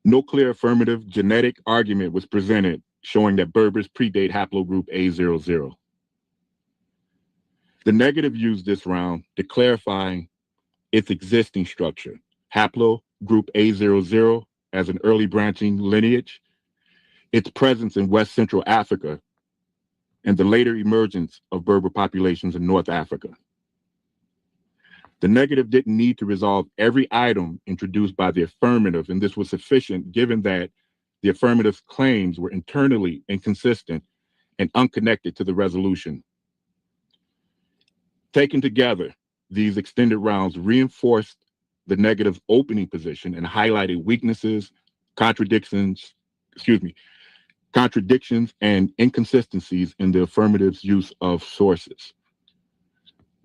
no clear affirmative genetic argument was presented showing that Berbers predate haplogroup A00. The negative used this round to clarify its existing structure, haplogroup A00 as an early branching lineage, its presence in West Central Africa, and the later emergence of Berber populations in North Africa. The negative didn't need to resolve every item introduced by the affirmative, and this was sufficient given that the affirmative's claims were internally inconsistent and unconnected to the resolution. Taken together, these extended rounds reinforced the negative's opening position and highlighted weaknesses, contradictions, and inconsistencies in the affirmative's use of sources.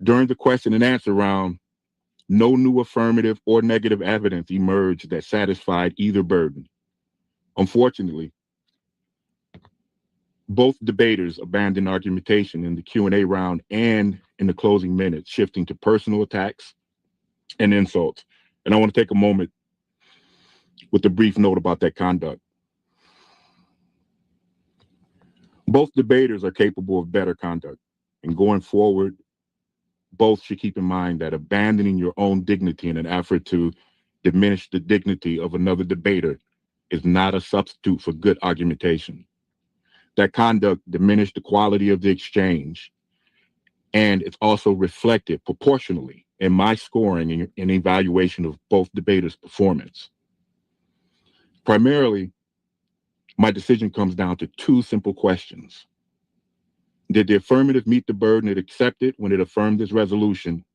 During the question and answer round, no new affirmative or negative evidence emerged that satisfied either burden. Unfortunately, both debaters abandoned argumentation in the Q&A round and in the closing minutes, shifting to personal attacks and insults. And I want to take a moment with a brief note about that conduct. Both debaters are capable of better conduct, and going forward, both should keep in mind that abandoning your own dignity in an effort to diminish the dignity of another debater is not a substitute for good argumentation. That conduct diminished the quality of the exchange, and it's also reflected proportionally in my scoring and evaluation of both debaters' performance. Primarily, my decision comes down to two simple questions. Did the affirmative meet the burden it accepted when it affirmed this resolution?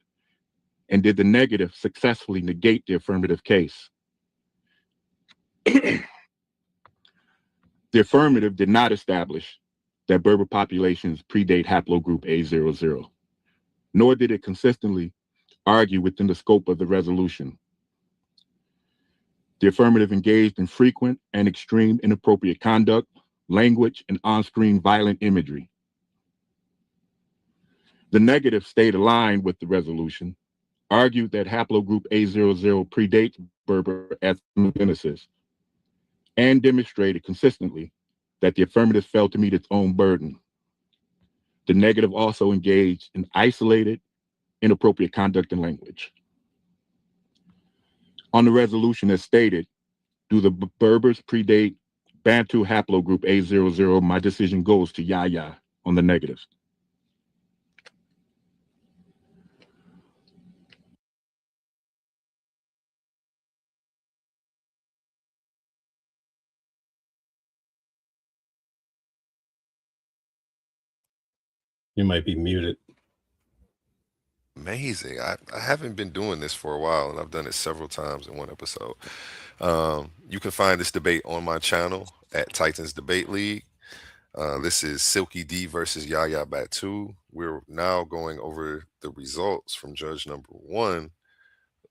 And did the negative successfully negate the affirmative case? The affirmative did not establish that Berber populations predate haplogroup A00, nor did it consistently argue within the scope of the resolution. The affirmative engaged in frequent and extreme inappropriate conduct, language, and on-screen violent imagery. The negative stayed aligned with the resolution, argued that haplogroup A00 predates Berber ethnogenesis, and demonstrated consistently that the affirmative failed to meet its own burden. The negative also engaged in isolated, inappropriate conduct and language. On the resolution as stated, do the Berbers predate Bantu haplogroup A00? My decision goes to Yahya on the negative. You might be muted. Amazing. I haven't been doing this for a while, and I've done it several times in one episode. You can find this debate on my channel at Titans Debate League. This is Silky D versus Yahya Batu. We're now going over the results from judge number 1.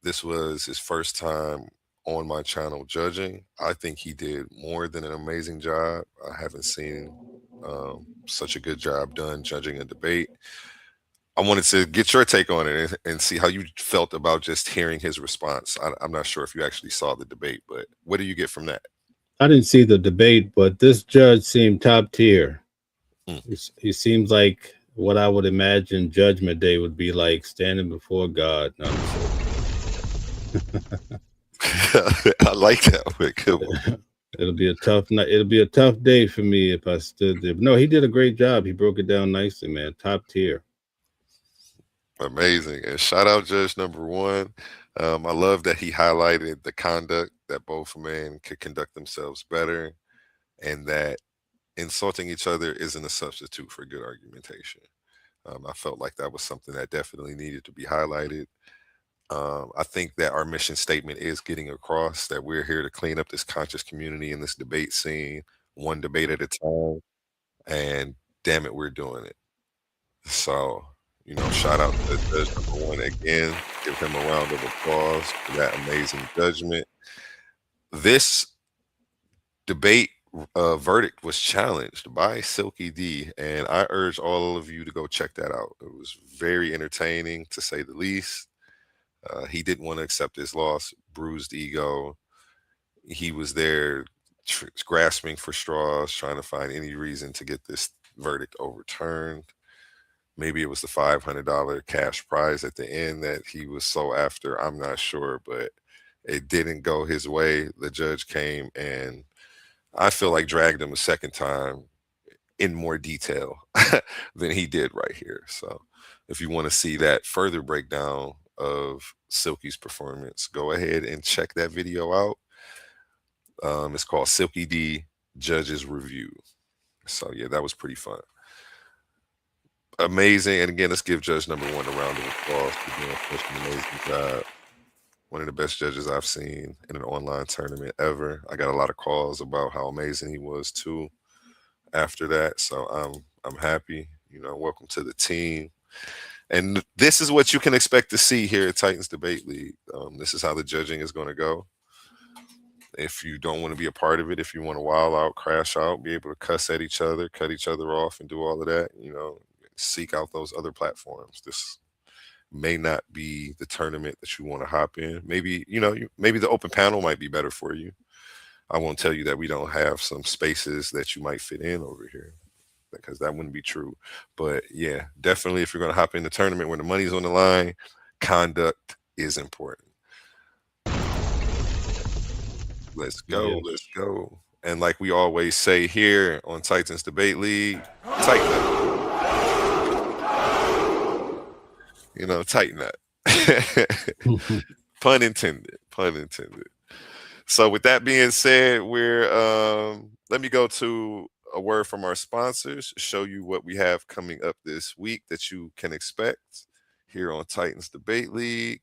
This was his first time on my channel judging. I think he did more than an amazing job. I haven't seen such a good job done judging a debate. I wanted to get your take on it and see how you felt about just hearing his response. I'm not sure if you actually saw the debate, but what do you get from that? I didn't see the debate, but this judge seemed top tier. He seems like what I would imagine Judgment Day would be like, standing before God. No, I like that one. Good one. It'll be a tough night. It'll be a tough day for me if I stood there. No, he did a great job. He broke it down nicely, man. Top tier. Amazing. And shout out judge number 1. I love that he highlighted the conduct that both men could conduct themselves better, and that insulting each other isn't a substitute for good argumentation. I felt like that was something that definitely needed to be highlighted. I think that our mission statement is getting across that we're here to clean up this conscious community in this debate scene, one debate at a time, and damn it, we're doing it. So, shout out to judge number 1 again. Give him a round of applause for that amazing judgment. This debate verdict was challenged by Silky D, and I urge all of you to go check that out. It was very entertaining, to say the least. He didn't want to accept his loss, bruised ego. He was there grasping for straws, trying to find any reason to get this verdict overturned. Maybe it was the $500 cash prize at the end that he was so after. I'm not sure, but it didn't go his way. The judge came and I feel like dragged him a second time in more detail than he did right here. So if you want to see that further breakdown of Silky's performance, go ahead and check that video out. It's called Silky D Judges Review. So yeah, that was pretty fun. Amazing. And again, let's give judge number 1 a round of applause for doing such an amazing job. One of the best judges I've seen in an online tournament ever. I got a lot of calls about how amazing he was too after that. So I'm happy. Welcome to the team. And this is what you can expect to see here at Titans Debate League. This is how the judging is going to go. If you don't want to be a part of it, if you want to wild out, crash out, be able to cuss at each other, cut each other off, and do all of that, seek out those other platforms. This may not be the tournament that you want to hop in. Maybe, maybe the open panel might be better for you. I won't tell you that we don't have some spaces that you might fit in over here. because that wouldn't be true. But yeah, definitely if you're going to hop in the tournament where the money's on the line, conduct is important. Let's go. Let's go. And like we always say here on Titans Debate League, tighten up. You know, tighten up. Pun intended. Pun intended. So with that being said, let me go to a word from our sponsors, show you what we have coming up this week that you can expect here on Titans Debate League.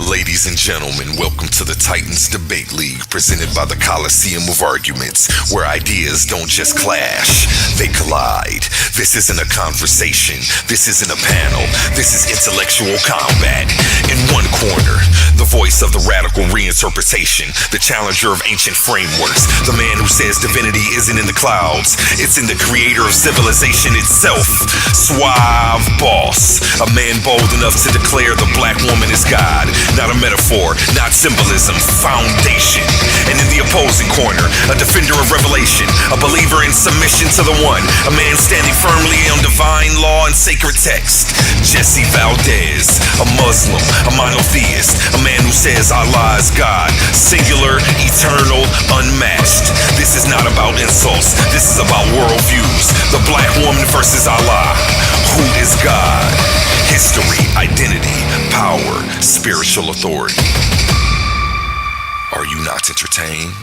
Ladies and gentlemen, welcome to the Titans Debate League, presented by the Coliseum of Arguments, where ideas don't just clash, they collide. This isn't a conversation, this isn't a panel, this is intellectual combat. In one corner, the voice of the radical reinterpretation, the challenger of ancient frameworks, the man who says divinity isn't in the clouds, it's in the creator of civilization itself. Suave boss, a man bold enough to declare the black woman is God. Not a metaphor, not symbolism, foundation. And in the opposing corner, a defender of revelation, a believer in submission to the one, a man standing firmly on divine law and sacred text. Jesse Valdez, a Muslim, a monotheist, a man who says Allah is God, singular, eternal, unmatched. This is not about insults, this is about worldviews. The black woman versus Allah. Who is God? History, identity, power, spiritual authority. Are you not entertained?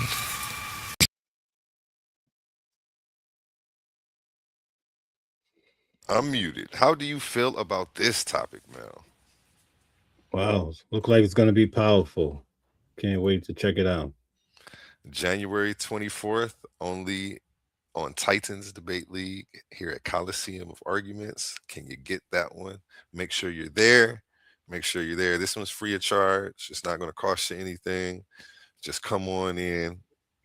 I'm muted. How do you feel about this topic, Mel? Wow, look like it's going to be powerful. Can't wait to check it out. January 24th, only on Titans Debate League here at Coliseum of Arguments. Can you get that one? Make sure you're there. Make sure you're there. This one's free of charge. It's not going to cost you anything. Just come on in,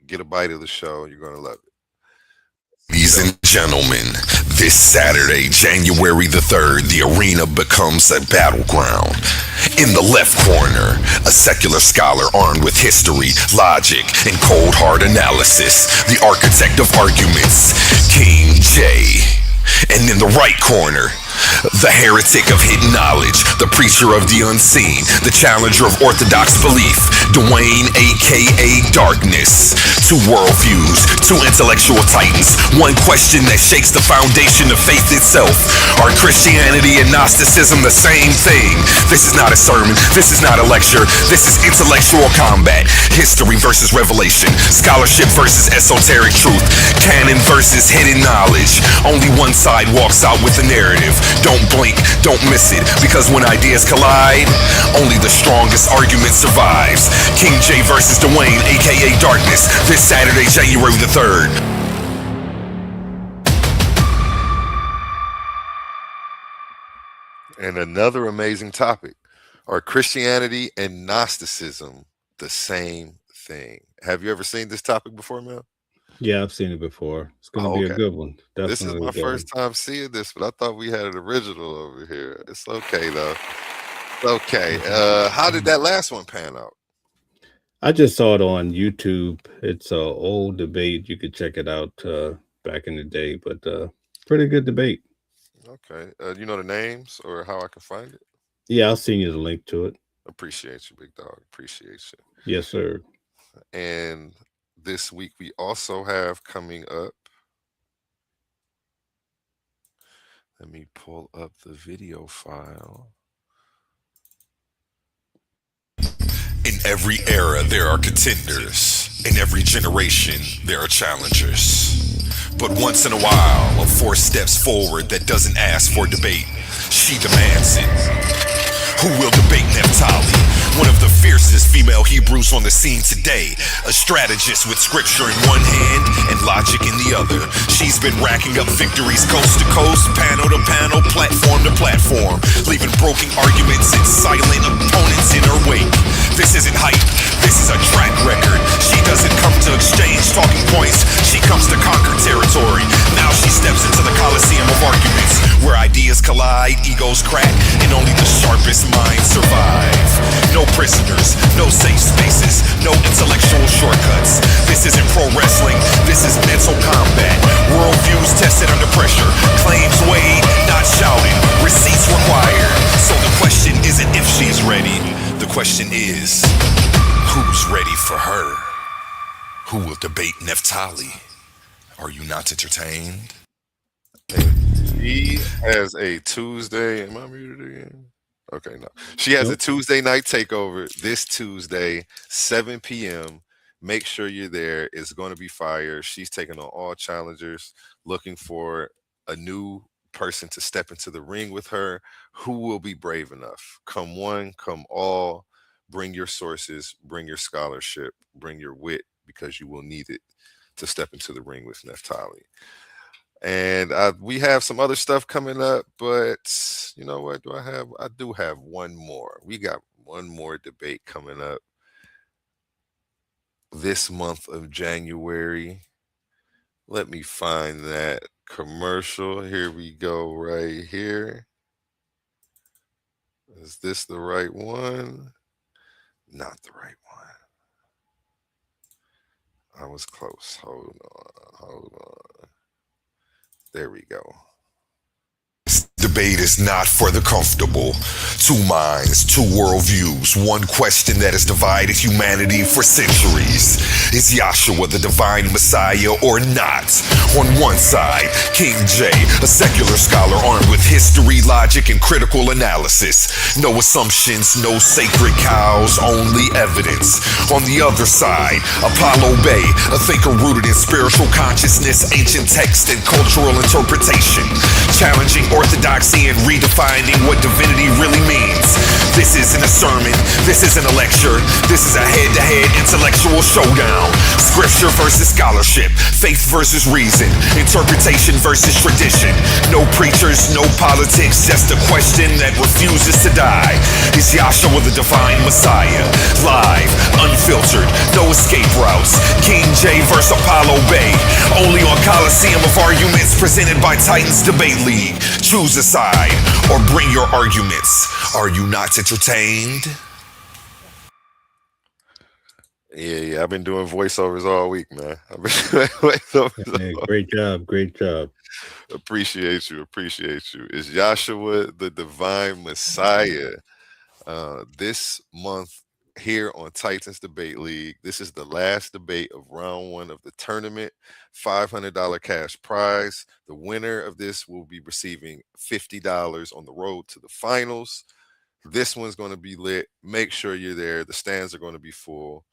get a bite of the show. You're going to love it. Ladies and gentlemen, this Saturday, January the 3rd, the arena becomes a battleground. In the left corner, a secular scholar armed with history, logic, and cold hard analysis, the architect of arguments, King J. And in the right corner, the heretic of hidden knowledge, the preacher of the unseen, the challenger of orthodox belief, Dwayne, aka Darkness. Two worldviews, two intellectual titans, one question that shakes the foundation of faith itself. Are Christianity and Gnosticism the same thing? This is not a sermon, this is not a lecture, this is intellectual combat. History versus revelation, scholarship versus esoteric truth, canon versus hidden knowledge. Only one side walks out with the narrative. Don't blink, don't miss it, because when ideas collide, only the strongest argument survives. King J versus Dwayne, aka Darkness, this Saturday, January the 3rd. And another amazing topic. Are Christianity and Gnosticism the same thing? Have you ever seen this topic before, Mel? Yeah, I've seen it before. It's going to be a good one. Definitely. This is my first time seeing this, but I thought we had an original over here. It's okay, though. It's okay. How did that last one pan out? I just saw it on YouTube. It's an old debate. You could check it out back in the day, but pretty good debate. Okay. You know the names or how I can find it? Yeah, I'll send you the link to it. Appreciate you, big dog. Appreciate you. Yes, sir. And this week we also have coming up. Let me pull up the video file. In every era, there are contenders. In every generation, there are challengers. But once in a while, a force steps forward that doesn't ask for debate. She demands it. Who will debate Naphtali? One of the fiercest female Hebrews on the scene today. A strategist with scripture in one hand and logic in the other. She's been racking up victories coast to coast, panel to panel, platform to platform, leaving broken arguments and silent opponents in her wake. This isn't hype, this is a track record. She doesn't come to exchange talking points, she comes to conquer territory. Now she steps into the Coliseum of Arguments, where ideas collide, egos crack, and only the sharpest minds survive. No prisoners, no safe spaces, no intellectual shortcuts. This isn't pro wrestling, this is mental combat. Worldviews tested under pressure, claims weighed, not shouted, receipts required. So the question isn't if she's ready, the question is, who's ready for her? Who will debate Neftali? Are you not entertained? She has a Tuesday. Am I muted again? Okay, no. She has a Tuesday night takeover this Tuesday, 7 p.m. Make sure you're there. It's going to be fire. She's taking on all challengers, looking for a new person to step into the ring with her. Who will be brave enough? Come one, come all. Bring your sources, bring your scholarship, bring your wit, because you will need it to step into the ring with Neftali. And we have some other stuff coming up, but you know what do I have? I do have one more. We got one more debate coming up this month of January. Let me find that commercial. Here we go, right here. Is this the right one? Not the right one. I was close. Hold on. There we go. Debate is not for the comfortable. Two minds, two worldviews, one question that has divided humanity for centuries. Is Yahshua the divine Messiah or not? On one side, King J, a secular scholar armed with history, logic, and critical analysis. No assumptions, no sacred cows, only evidence. On the other side, Apollo Bay, a thinker rooted in spiritual consciousness, ancient text, and cultural interpretation. Challenging orthodoxy and redefining what divinity really means. This isn't a sermon, this isn't a lecture, this is a head-to-head intellectual showdown. Scripture versus scholarship, faith versus reason, interpretation versus tradition. No preachers, no politics, just a question that refuses to die. Is Yahshua the divine Messiah? Live, unfiltered, no escape routes. King J versus Apollo Bay, only on Coliseum of Arguments, presented by Titans Debate League. Choose a side or bring your arguments. Are you not entertained? Yeah. I've been doing voiceovers all week, man. I've been doing voiceovers. Hey, great job. Appreciate you. Is Yahshua the divine Messiah? This month here on Titans Debate League. This is the last debate of round one of the tournament. $500 cash prize. The winner of this will be receiving $50 on the road to the finals. This one's going to be lit. Make sure you're there. The stands are going to be full.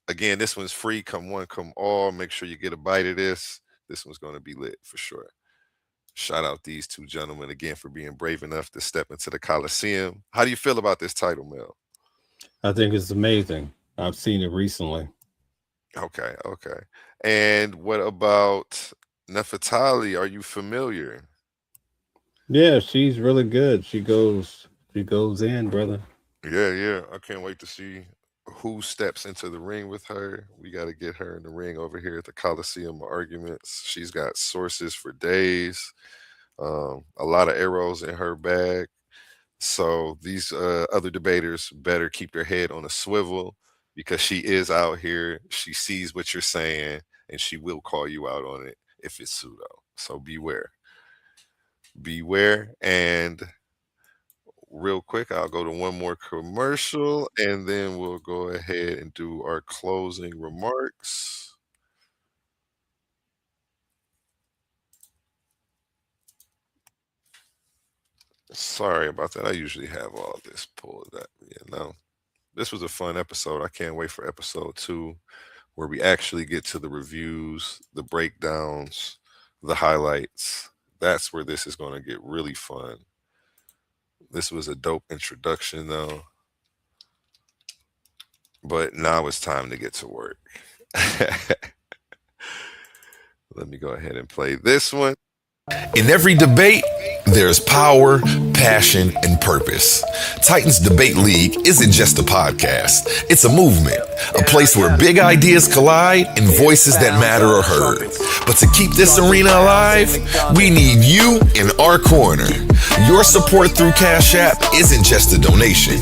Again, this one's free. Come one, come all. Make sure you get a bite of this. This one's going to be lit for sure. Shout out these two gentlemen again for being brave enough to step into the Coliseum. How do you feel about this title, Mel? I think it's amazing. I've seen it recently. Okay. And what about Nefertali? Are you familiar? Yeah, she's really good. She goes in, brother. Yeah. I can't wait to see who steps into the ring with her. We got to get her in the ring over here at the Coliseum of Arguments. She's got sources for days, a lot of arrows in her bag. So these other debaters better keep their head on a swivel, because she is out here. She sees what you're saying, and she will call you out on it if it's pseudo. So beware. And real quick, I'll go to one more commercial, and then we'll go ahead and do our closing remarks. Sorry about that. I usually have all this pulled up. This was a fun episode. I can't wait for episode 2, where we actually get to the reviews, the breakdowns, the highlights. That's where this is going to get really fun. This was a dope introduction, though. But now it's time to get to work. Let me go ahead and play this one. In every debate, there's power, passion, and purpose. Titans Debate League isn't just a podcast. It's a movement, a place where big ideas collide and voices that matter are heard. But to keep this arena alive, we need you in our corner. Your support through Cash App isn't just a donation.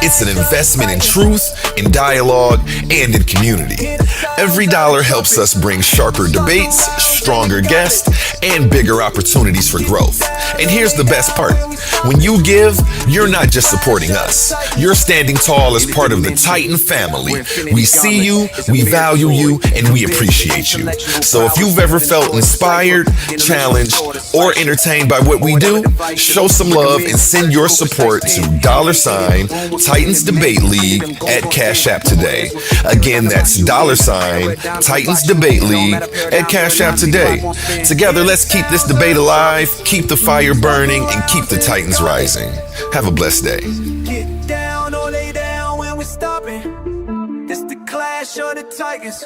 It's an investment in truth, in dialogue, and in community. Every dollar helps us bring sharper debates, stronger guests, and bigger opportunities for growth. And here's the best part. When you give, you're not just supporting us. You're standing tall as part of the Titan family. We see you, we value you, and we appreciate you. So if you've ever felt inspired, challenged, or entertained by what we do, show some love and send your support to $Titans Debate League at Cash App today. Again, that's $Titans Debate League at Cash App today. Together, let's keep this debate alive, keep the fire burning, and keep the Titans rising. Have a blessed day. Get down or lay down when we're stopping. It's the clash of the Tigers.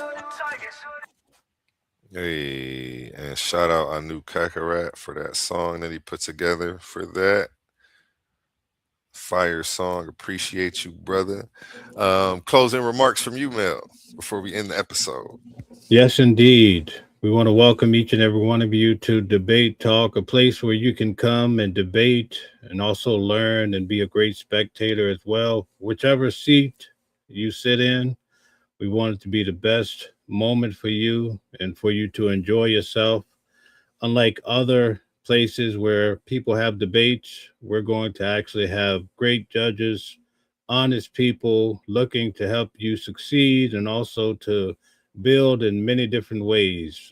Hey, and shout out Anu Kakarat for that song that he put together for that. Fire song. Appreciate you, brother. Closing remarks from you, Mel, before we end the episode. Yes, indeed. We want to welcome each and every one of you to Debate Talk, a place where you can come and debate and also learn and be a great spectator as well. Whichever seat you sit in, we want it to be the best moment for you and for you to enjoy yourself. Unlike other places where people have debates, we're going to actually have great judges, honest people looking to help you succeed and also to build in many different ways.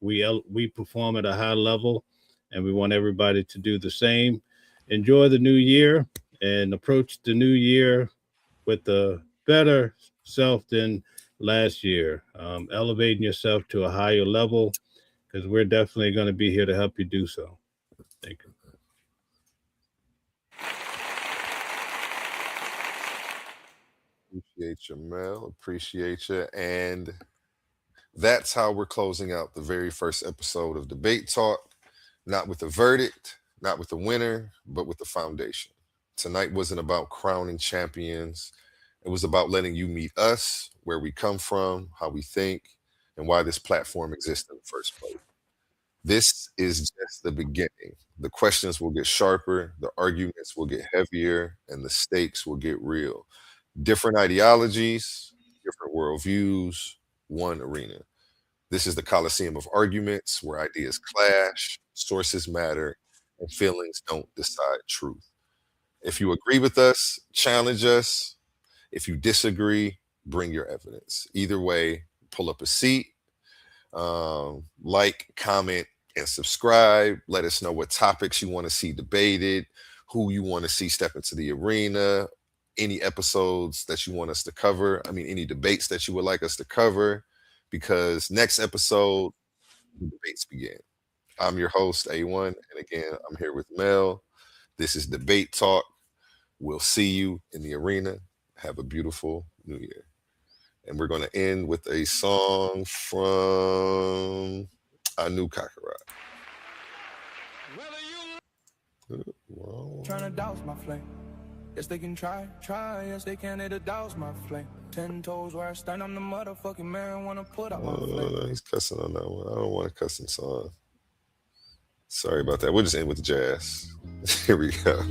We perform at a high level, and we want everybody to do the same. Enjoy the new year and approach the new year with a better self than last year, elevating yourself to a higher level, because we're definitely going to be here to help you do so. Thank you. Appreciate you, Mel. Appreciate you. And that's how we're closing out the very first episode of Debate Talk. Not with a verdict, not with a winner, but with the foundation. Tonight wasn't about crowning champions. It was about letting you meet us, where we come from, how we think, and why this platform exists in the first place. This is just the beginning. The questions will get sharper, the arguments will get heavier, and the stakes will get real. Different ideologies, different worldviews, one arena. This is the Coliseum of arguments where ideas clash, sources matter, and feelings don't decide truth. If you agree with us, challenge us. If you disagree, bring your evidence. Either way, pull up a seat, like, comment, and subscribe. Let us know what topics you want to see debated, who you want to see step into the arena, any episodes that you want us to cover. Any debates that you would like us to cover, because next episode, the debates begin. I'm your host, A1, and again, I'm here with Mel. This is Debate Talk. We'll see you in the arena. Have a beautiful new year. And we're going to end with a song from Anu Kakarat. Trying to douse my flame. Yes, they can try. Yes, they can. It'll douse my flame. 10 toes where I stand. I'm the motherfucking man. Wanna put out my flame. He's cussing on that one. I don't want a cussing song. Sorry about that. We'll just end with the jazz. Here we go.